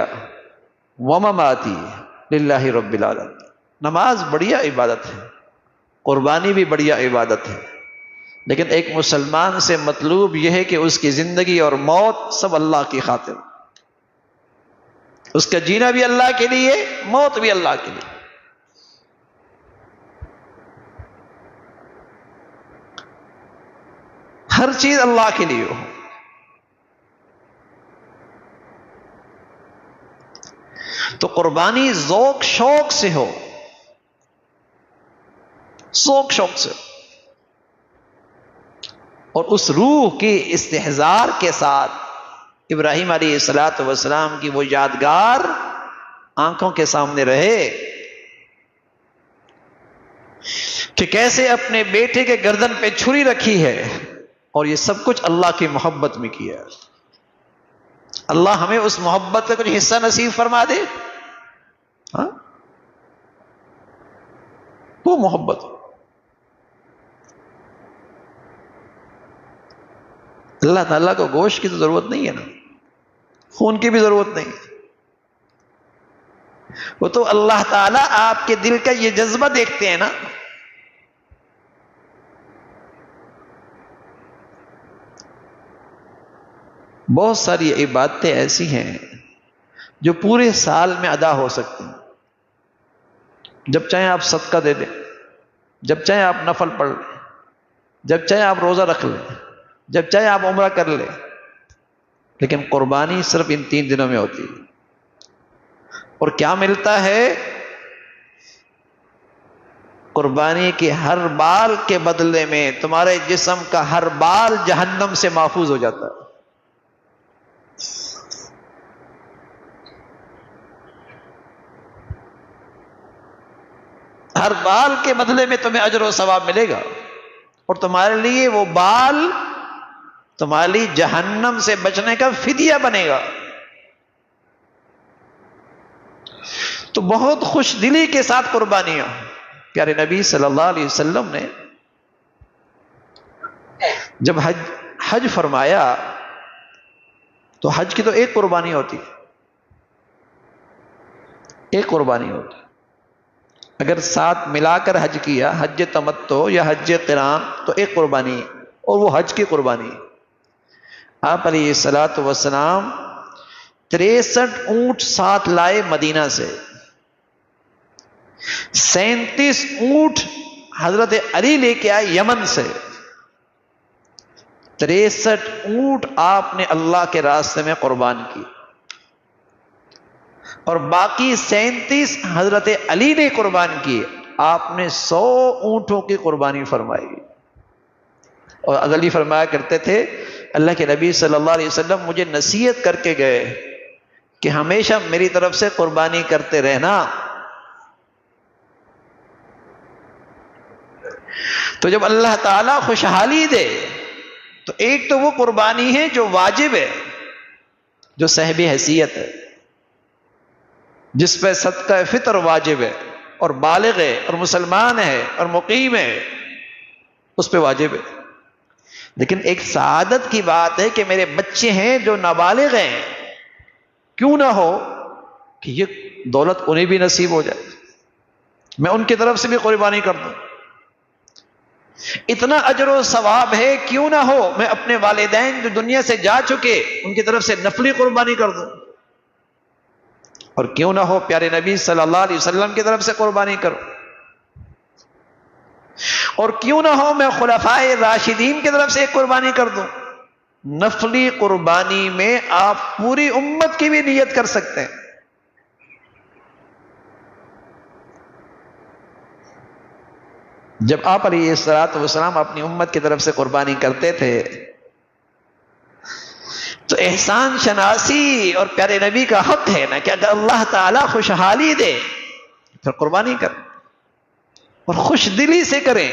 ومماتی للہ رب العالمین۔ نماز بڑھیا عبادت ہے، قربانی بھی بڑھیا عبادت ہے، لیکن ایک مسلمان سے مطلوب یہ ہے کہ اس کی زندگی اور موت سب اللہ کی خاطر، اس کا جینا بھی اللہ کے لیے، موت بھی اللہ کے لیے۔ ہر چیز اللہ کے لیے ہو۔ تو قربانی ذوق شوق سے ہو، ذوق شوق سے، اور اس روح کے استحضار کے ساتھ ابراہیم علیہ السلام کی وہ یادگار آنکھوں کے سامنے رہے کہ کیسے اپنے بیٹے کے گردن پہ چھری رکھی ہے، اور یہ سب کچھ اللہ کی محبت میں کیا۔ اللہ ہمیں اس محبت کا کچھ حصہ نصیب فرما دے، ہاں؟ وہ محبت، اللہ تعالیٰ کو گوشت کی تو ضرورت نہیں ہے نا، خون کی بھی ضرورت نہیں، وہ تو اللہ تعالیٰ آپ کے دل کا یہ جذبہ دیکھتے ہیں نا۔ بہت ساری عبادتیں ایسی ہیں جو پورے سال میں ادا ہو سکتی ہیں، جب چاہیں آپ صدقہ دے دیں، جب چاہیں آپ نفل پڑھ لیں، جب چاہیں آپ روزہ رکھ لیں، جب چاہیں آپ عمرہ کر لیں، لیکن قربانی صرف ان 3 دنوں میں ہوتی ہے۔ اور کیا ملتا ہے؟ قربانی کے ہر بال کے بدلے میں تمہارے جسم کا ہر بال جہنم سے محفوظ ہو جاتا ہے۔ ہر بال کے بدلے میں تمہیں اجر و ثواب ملے گا، اور تمہارے لیے وہ بال تمہارے لیے جہنم سے بچنے کا فدیہ بنے گا۔ تو بہت خوش دلی کے ساتھ قربانیاں۔ پیارے نبی صلی اللہ علیہ وسلم نے جب حج فرمایا تو حج کی تو ایک قربانی ہوتی، ایک قربانی ہوتی، اگر ساتھ ملا کر حج کیا، حج تمتع یا حج قران، تو ایک قربانی، اور وہ حج کی قربانی۔ آپ علیہ السلام 63 اونٹ ساتھ لائے مدینہ سے، 37 اونٹ حضرت علی لے کے آئے یمن سے، 63 اونٹ آپ نے اللہ کے راستے میں قربان کی، اور باقی 37 حضرت علی نے قربان کیے۔ آپ نے 100 اونٹوں کی قربانی فرمائی، اور علی فرمایا کرتے تھے اللہ کے نبی صلی اللہ علیہ وسلم مجھے نصیحت کر کے گئے کہ ہمیشہ میری طرف سے قربانی کرتے رہنا۔ تو جب اللہ تعالیٰ خوشحالی دے تو ایک تو وہ قربانی ہے جو واجب ہے، جو صاحب حیثیت ہے، جس پہ صدقہ فطر واجب ہے، اور بالغ ہے، اور مسلمان ہے، اور مقیم ہے، اس پہ واجب ہے۔ لیکن ایک سعادت کی بات ہے کہ میرے بچے ہیں جو نابالغ ہیں، کیوں نہ ہو کہ یہ دولت انہیں بھی نصیب ہو جائے، میں ان کی طرف سے بھی قربانی کر دوں۔ اتنا اجر و ثواب ہے، کیوں نہ ہو میں اپنے والدین جو دنیا سے جا چکے ان کی طرف سے نفلی قربانی کر دوں، اور کیوں نہ ہو پیارے نبی صلی اللہ علیہ وسلم کی طرف سے قربانی کروں، اور کیوں نہ ہو میں خلفائے راشدین کی طرف سے ایک قربانی کر دوں۔ نفلی قربانی میں آپ پوری امت کی بھی نیت کر سکتے ہیں۔ جب آپ علیہ الصلوۃ والسلام اپنی امت کی طرف سے قربانی کرتے تھے تو احسان شناسی اور پیارے نبی کا حق ہے نا کہ اگر اللہ تعالیٰ خوشحالی دے پھر قربانی کریں اور خوش دلی سے کریں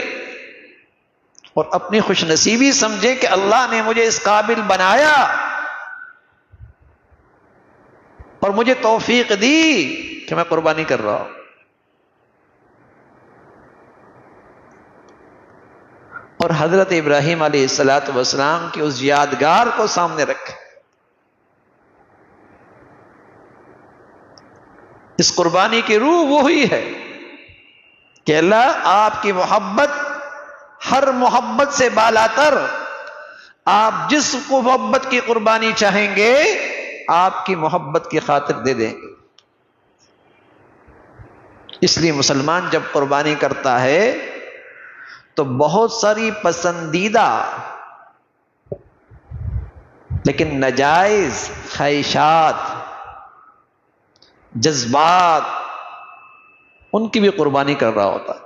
اور اپنی خوش نصیبی سمجھیں کہ اللہ نے مجھے اس قابل بنایا اور مجھے توفیق دی کہ میں قربانی کر رہا ہوں. اور حضرت ابراہیم علیہ الصلوۃ والسلام کی اس یادگار کو سامنے رکھیں. اس قربانی کی روح وہی ہے کہ اللہ آپ کی محبت ہر محبت سے بالا تر، آپ جس محبت کی قربانی چاہیں گے آپ کی محبت کی خاطر دے دیں گے. اس لیے مسلمان جب قربانی کرتا ہے تو بہت ساری پسندیدہ لیکن ناجائز خواہشات، جذبات، ان کی بھی قربانی کر رہا ہوتا ہے.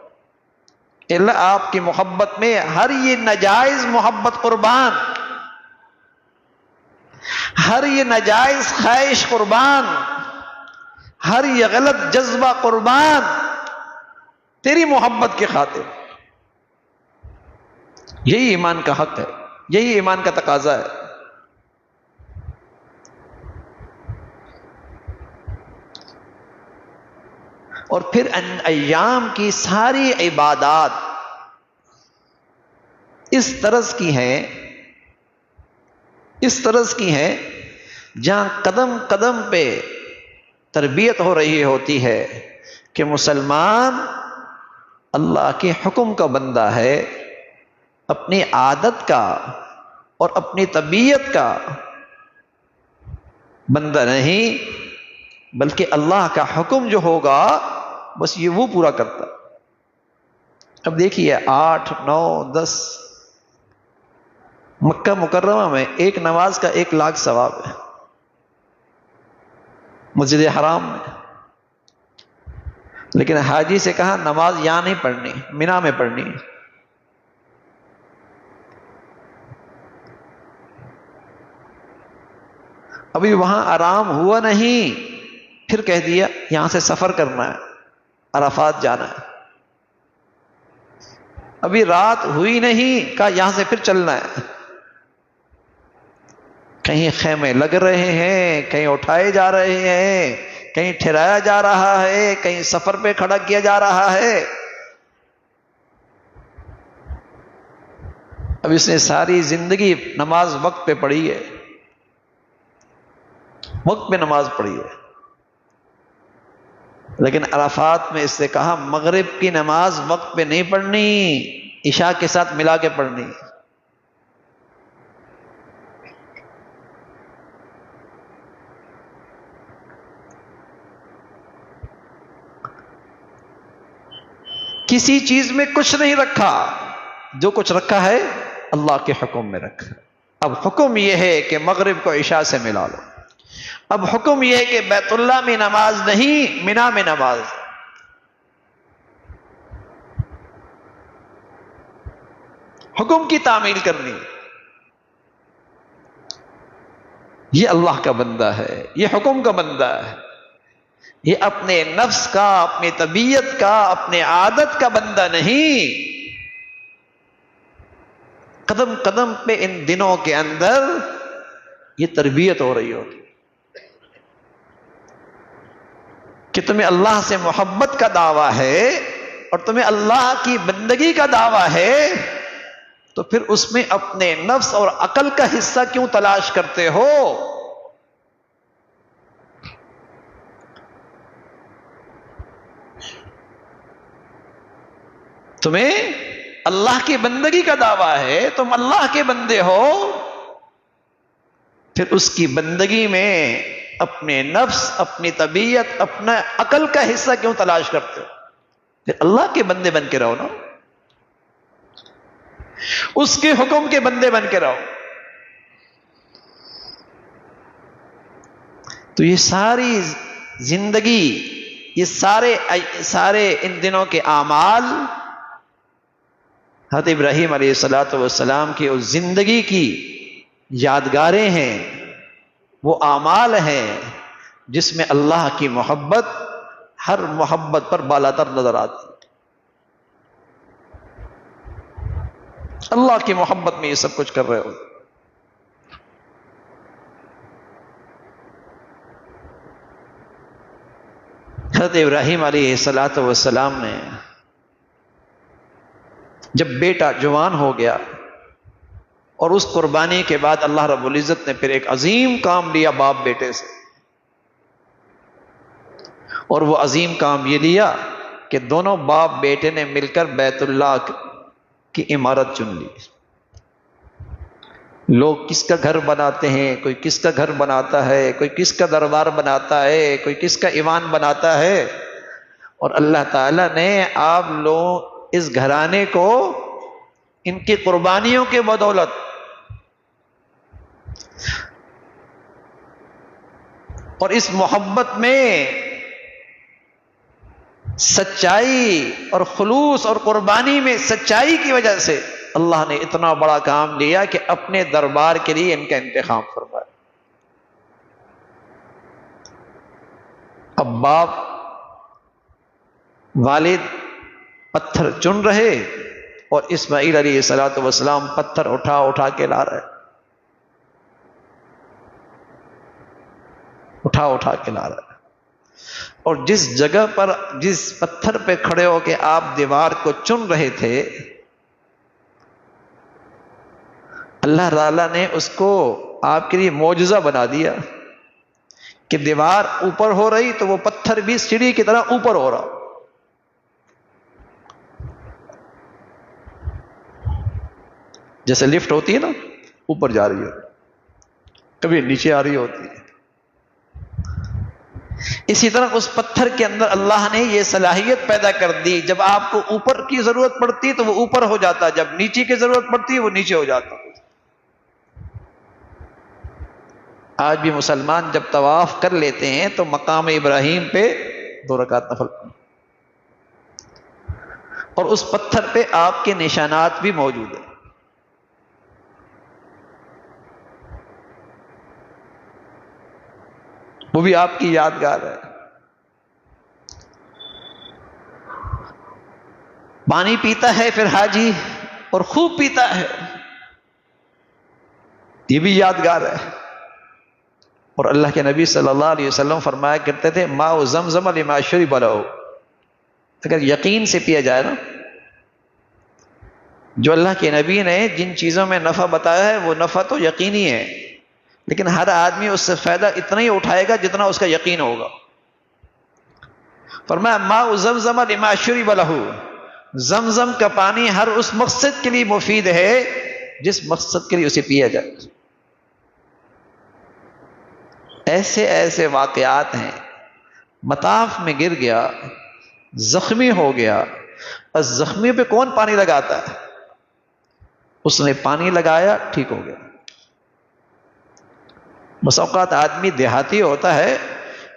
اللہ آپ کی محبت میں ہر یہ ناجائز محبت قربان، ہر یہ ناجائز خواہش قربان، ہر یہ غلط جذبہ قربان تیری محبت کی خاطر. یہی ایمان کا حق ہے، یہی ایمان کا تقاضا ہے. اور پھر ان ایام کی ساری عبادات اس طرز کی ہیں جہاں قدم قدم پہ تربیت ہو رہی ہوتی ہے کہ مسلمان اللہ کے حکم کا بندہ ہے، اپنی عادت کا اور اپنی طبیعت کا بندہ نہیں، بلکہ اللہ کا حکم جو ہوگا بس یہ وہ پورا کرتا. اب دیکھیے 8، 9، 10 مکہ مکرمہ میں ایک نماز کا 1,00,000 ثواب ہے. مسجد حرام میں لیکن حاجی سے کہا نماز یہاں نہیں پڑھنی، مینا میں پڑھنی. ابھی وہاں آرام ہوا نہیں، پھر کہہ دیا یہاں سے سفر کرنا ہے، عرفات جانا ہے. ابھی رات ہوئی نہیں، کہا یہاں سے پھر چلنا ہے. کہیں خیمے لگ رہے ہیں، کہیں اٹھائے جا رہے ہیں، کہیں ٹھہرایا جا رہا ہے، کہیں سفر پہ کھڑا کیا جا رہا ہے. اب اس نے ساری زندگی نماز وقت پہ پڑھی ہے، وقت پہ نماز پڑھی ہے، لیکن عرفات میں اس سے کہا مغرب کی نماز وقت پہ نہیں پڑھنی، عشاء کے ساتھ ملا کے پڑھنی. کسی چیز میں کچھ نہیں رکھا، جو کچھ رکھا ہے اللہ کے حکم میں رکھا. اب حکم یہ ہے کہ مغرب کو عشاء سے ملا لو. اب حکم یہ ہے کہ بیت اللہ میں نماز نہیں، مینا میں نماز. حکم کی تعمیل کرنی. یہ اللہ کا بندہ ہے، یہ حکم کا بندہ ہے، یہ اپنے نفس کا، اپنی طبیعت کا، اپنے عادت کا بندہ نہیں. قدم قدم پہ ان دنوں کے اندر یہ تربیت ہو رہی ہوتی کہ تمہیں اللہ سے محبت کا دعویٰ ہے اور تمہیں اللہ کی بندگی کا دعویٰ ہے، تو پھر اس میں اپنے نفس اور عقل کا حصہ کیوں تلاش کرتے ہو؟ تمہیں اللہ کی بندگی کا دعویٰ ہے، تم اللہ کے بندے ہو، پھر اس کی بندگی میں اپنے نفس، اپنی طبیعت، اپنا عقل کا حصہ کیوں تلاش کرتے ہو؟ پھر اللہ کے بندے بن کے رہو نا، اس کے حکم کے بندے بن کے رہو. تو یہ ساری زندگی، یہ سارے ان دنوں کے اعمال حضرت ابراہیم علیہ السلام کی اس زندگی کی یادگاریں ہیں، وہ اعمال ہیں جس میں اللہ کی محبت ہر محبت پر بالاتر نظر آتی ہے۔ اللہ کی محبت میں یہ سب کچھ کر رہے ہو۔ حضرت ابراہیم علیہ السلام نے جب بیٹا جوان ہو گیا اور اس قربانی کے بعد اللہ رب العزت نے پھر ایک عظیم کام لیا باپ بیٹے سے، اور وہ عظیم کام یہ لیا کہ دونوں باپ بیٹے نے مل کر بیت اللہ کی عمارت چن لی۔ لوگ کس کا گھر بناتے ہیں، کوئی کس کا گھر بناتا ہے، کوئی کس کا دربار بناتا ہے، کوئی کس کا ایوان بناتا ہے، اور اللہ تعالیٰ نے آپ لوگ اس گھرانے کو ان کی قربانیوں کے بدولت اور اس محبت میں سچائی اور خلوص اور قربانی میں سچائی کی وجہ سے اللہ نے اتنا بڑا کام لیا کہ اپنے دربار کے لیے ان کا انتخاب فرمایا۔ اب باپ والد پتھر چن رہے اور اسماعیل علیہ السلام پتھر اٹھا اٹھا کے لا رہے، اٹھا اٹھا کے لا رہے، اور جس جگہ پر جس پتھر پہ کھڑے ہو کے آپ دیوار کو چن رہے تھے، اللہ تعالیٰ نے اس کو آپ کے لیے معجزہ بنا دیا کہ دیوار اوپر ہو رہی تو وہ پتھر بھی سیڑھی کی طرح اوپر ہو رہا۔ جیسے لفٹ ہوتی ہے نا، اوپر جا رہی ہوتی، کبھی نیچے آ رہی ہوتی ہے، اسی طرح اس پتھر کے اندر اللہ نے یہ صلاحیت پیدا کر دی، جب آپ کو اوپر کی ضرورت پڑتی تو وہ اوپر ہو جاتا، جب نیچے کی ضرورت پڑتی وہ نیچے ہو جاتا۔ آج بھی مسلمان جب طواف کر لیتے ہیں تو مقام ابراہیم پہ 2 رکعت نفل، اور اس پتھر پہ آپ کے نشانات بھی موجود ہیں۔ وہ بھی آپ کی یادگار ہے۔ پانی پیتا ہے پھر حاجی اور خوب پیتا ہے، یہ بھی یادگار ہے۔ اور اللہ کے نبی صلی اللہ علیہ وسلم فرمایا کرتے تھے ماء زمزم لما شرب له، اگر یقین سے پیا جائے نا، جو اللہ کے نبی نے جن چیزوں میں نفع بتایا ہے وہ نفع تو یقینی ہے، لیکن ہر آدمی اس سے فائدہ اتنا ہی اٹھائے گا جتنا اس کا یقین ہوگا۔ فرمایا ماء زمزم لما شرب له، زمزم کا پانی ہر اس مقصد کے لیے مفید ہے جس مقصد کے لیے اسے پیا جائے۔ ایسے ایسے واقعات ہیں، مطاف میں گر گیا، زخمی ہو گیا، اور زخمی پہ کون پانی لگاتا ہے؟ اس نے پانی لگایا، ٹھیک ہو گیا۔ بس اوقات آدمی دیہاتی ہوتا ہے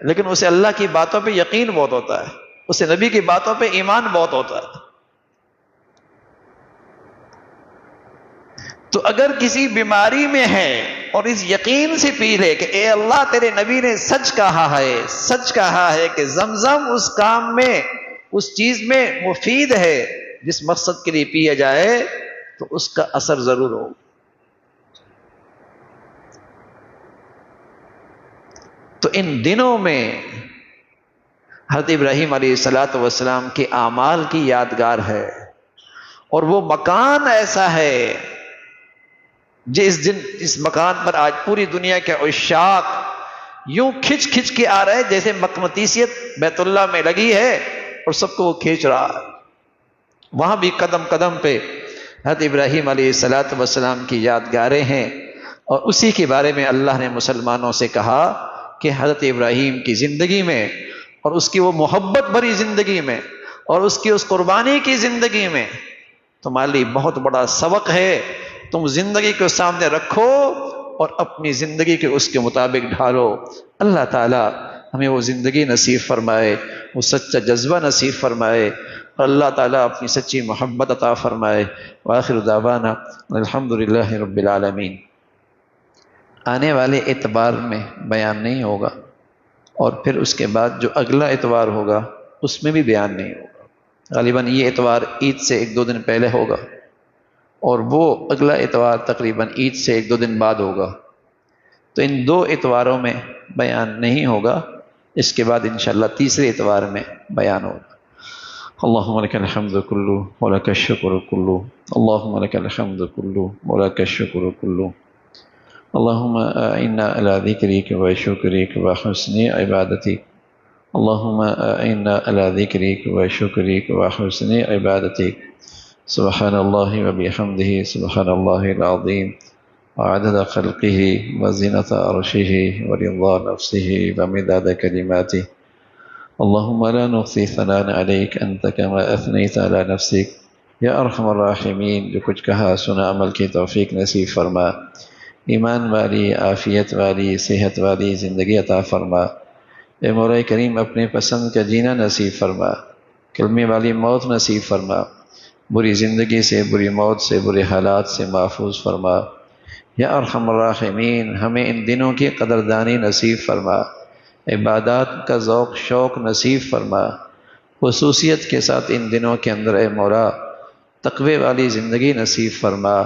لیکن اسے اللہ کی باتوں پہ یقین بہت ہوتا ہے، اسے نبی کی باتوں پہ ایمان بہت ہوتا ہے۔ تو اگر کسی بیماری میں ہے اور اس یقین سے پی لے کہ اے اللہ تیرے نبی نے سچ کہا ہے، سچ کہا ہے کہ زمزم اس کام میں، اس چیز میں مفید ہے جس مقصد کے لیے پیا جائے، تو اس کا اثر ضرور ہو۔ تو ان دنوں میں حضرت ابراہیم علیہ السلام کے اعمال کی یادگار ہے، اور وہ مکان ایسا ہے جس مکان پر آج پوری دنیا کے عشاق یوں کھچ کھچ کے آ رہے ہیں جیسے مقناطیسیت بیت اللہ میں لگی ہے اور سب کو وہ کھینچ رہا ہے۔ وہاں بھی قدم قدم پہ حضرت ابراہیم علیہ السلام کی یادگاریں ہیں، اور اسی کے بارے میں اللہ نے مسلمانوں سے کہا کہ حضرت ابراہیم کی زندگی میں اور اس کی وہ محبت بھری زندگی میں اور اس کی اس قربانی کی زندگی میں تمہارے لیے بہت بڑا سبق ہے۔ تم زندگی کو سامنے رکھو اور اپنی زندگی کے اس کے مطابق ڈھالو۔ اللہ تعالیٰ ہمیں وہ زندگی نصیب فرمائے، وہ سچا جذبہ نصیب فرمائے، اور اللہ تعالیٰ اپنی سچی محبت عطا فرمائے۔ وآخر دعوانا الحمدللہ رب العالمین۔ آنے والے اتوار میں بیان نہیں ہوگا، اور پھر اس کے بعد جو اگلا اتوار ہوگا اس میں بھی بیان نہیں ہوگا۔ غالباً یہ اتوار عید سے 1-2 دن پہلے ہوگا، اور وہ اگلا اتوار تقریباً عید سے 1-2 دن بعد ہوگا۔ تو ان 2 اتواروں میں بیان نہیں ہوگا، اس کے بعد انشاءاللہ تیسرے اتوار میں بیان ہوگا۔ اللہم لک الحمد کلو ولک الشکر کلو، اللہم لک الحمد کلو ولک الشکر کلو، اللہم اعنا علی ذکرک و شکرک و حسن عبادتک، اللہم اعنا علی ذکرک و شکرک و حسن عبادتک، سبحان اللہ و بحمدہ سبحان اللہ العظیم، وعدد خلقہ وزنۃ عرشہ ورضا نفسہ ومداد کلماتہ، اللہم لا نحصی ثناء علیک انت کما اثنیت علی نفسک۔ یا ارحم الراحمین، جو کچھ کہا سنا عمل کی توفیق نصیب فرما، ایمان والی، عافیت والی، صحت والی زندگی عطا فرما۔ اے مولا کریم، اپنے پسند کا جینا نصیب فرما، کلمے والی موت نصیب فرما، بری زندگی سے، بری موت سے، برے حالات سے محفوظ فرما۔ یا ارحم الراحمین، ہمیں ان دنوں کی قدردانی نصیب فرما، عبادات کا ذوق شوق نصیب فرما، خصوصیت کے ساتھ ان دنوں کے اندر اے مولا تقوی والی زندگی نصیب فرما۔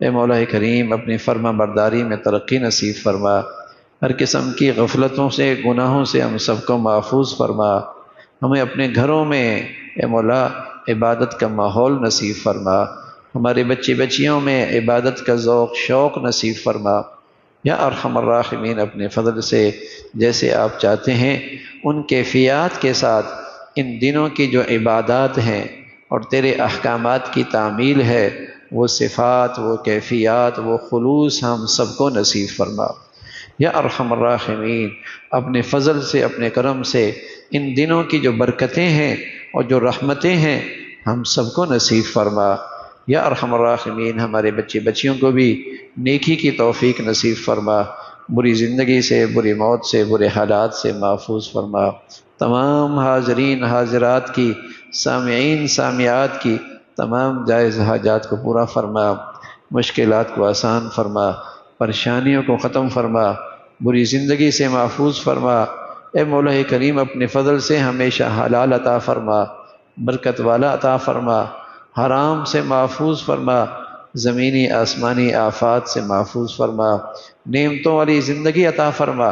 اے مولا کریم، اپنی فرما برداری میں ترقی نصیب فرما، ہر قسم کی غفلتوں سے، گناہوں سے ہم سب کو محفوظ فرما، ہمیں اپنے گھروں میں اے مولا عبادت کا ماحول نصیب فرما، ہمارے بچے بچیوں میں عبادت کا ذوق شوق نصیب فرما۔ یا ارحم الراحمین، اپنے فضل سے جیسے آپ چاہتے ہیں ان کیفیات کے ساتھ ان دنوں کی جو عبادات ہیں اور تیرے احکامات کی تعمیل ہے، وہ صفات، وہ کیفیات، وہ خلوص ہم سب کو نصیب فرما۔ یا ارحم الراحمین، اپنے فضل سے، اپنے کرم سے ان دنوں کی جو برکتیں ہیں اور جو رحمتیں ہیں ہم سب کو نصیب فرما۔ یا ارحم الراحمین، ہمارے بچے بچیوں کو بھی نیکی کی توفیق نصیب فرما، بری زندگی سے، بری موت سے، برے حالات سے محفوظ فرما۔ تمام حاضرین حاضرات کی، سامعین سامعات کی تمام جائز حاجات کو پورا فرما، مشکلات کو آسان فرما، پریشانیوں کو ختم فرما، بری زندگی سے محفوظ فرما۔ اے مولا کریم، اپنے فضل سے ہمیشہ حلال عطا فرما، برکت والا عطا فرما، حرام سے محفوظ فرما، زمینی آسمانی آفات سے محفوظ فرما، نعمتوں والی زندگی عطا فرما،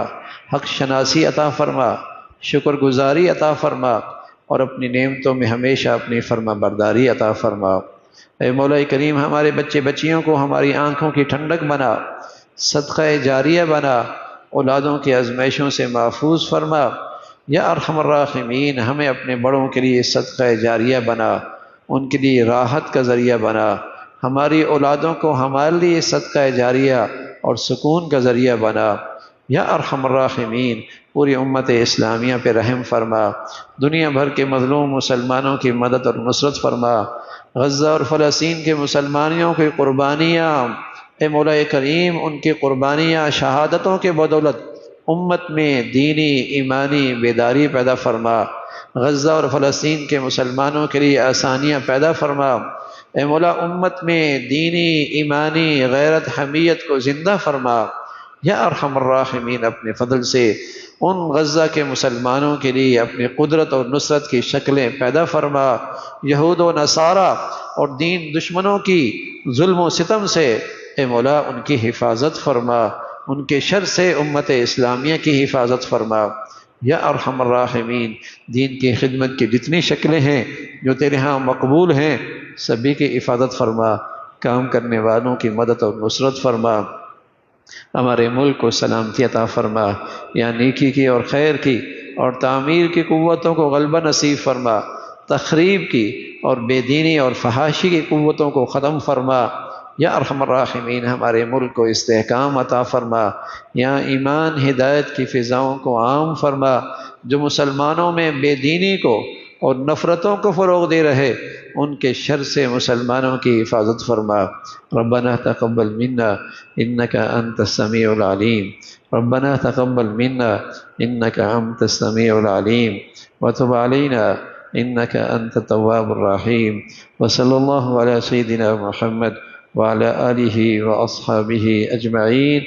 حق شناسی عطا فرما، شکر گزاری عطا فرما، اور اپنی نعمتوں میں ہمیشہ اپنی فرما برداری عطا فرما۔ اے مولا کریم، ہمارے بچے بچیوں کو ہماری آنکھوں کی ٹھنڈک بنا، صدقہ جاریہ بنا، اولادوں کی آزمائشوں سے محفوظ فرما۔ یا ارحم الراحمین، ہمیں اپنے بڑوں کے لیے صدقہ جاریہ بنا، ان کے لیے راحت کا ذریعہ بنا، ہماری اولادوں کو ہمارے لیے صدقہ جاریہ اور سکون کا ذریعہ بنا۔ یا ارحم الراحمین، پوری امت اسلامیہ پہ رحم فرما، دنیا بھر کے مظلوم مسلمانوں کی مدد اور نصرت فرما، غزہ اور فلسطین کے مسلمانوں کی قربانیاں اے مولا کریم، ان کی قربانیاں شہادتوں کے بدولت امت میں دینی ایمانی بیداری پیدا فرما، غزہ اور فلسطین کے مسلمانوں کے لیے آسانیاں پیدا فرما۔ اے مولا، امت میں دینی ایمانی غیرت حمیت کو زندہ فرما۔ یا ارحم الراحمین، اپنے فضل سے ان غزہ کے مسلمانوں کے لیے اپنی قدرت اور نصرت کی شکلیں پیدا فرما، یہود و نصارہ اور دین دشمنوں کی ظلم و ستم سے اے مولا ان کی حفاظت فرما، ان کے شر سے امت اسلامیہ کی حفاظت فرما۔ یا ارحم الراحمین، دین کی خدمت کی جتنی شکلیں ہیں جو تیرے ہاں مقبول ہیں سبھی کی حفاظت فرما، کام کرنے والوں کی مدد اور نصرت فرما، ہمارے ملک کو سلامتی عطا فرما، یا نیکی کی اور خیر کی اور تعمیر کی قوتوں کو غلبہ نصیب فرما، تخریب کی اور بے دینی اور فحاشی کی قوتوں کو ختم فرما۔ یا ارحم الراحمین، ہمارے ملک کو استحکام عطا فرما، یا ایمان ہدایت کی فضاؤں کو عام فرما، جو مسلمانوں میں بے دینی کو اور نفرتوں کو فروغ دے رہے ان کے شر سے مسلمانوں کی حفاظت فرما۔ ربنا تقبل منا انک انت السمیع العلیم، ربنا تقبل منا انک انت السمیع العلیم، وتب علینا إنك أنت التواب الرحيم. وصلى الله على سيدنا محمد وعلى آله وأصحابه أجمعين.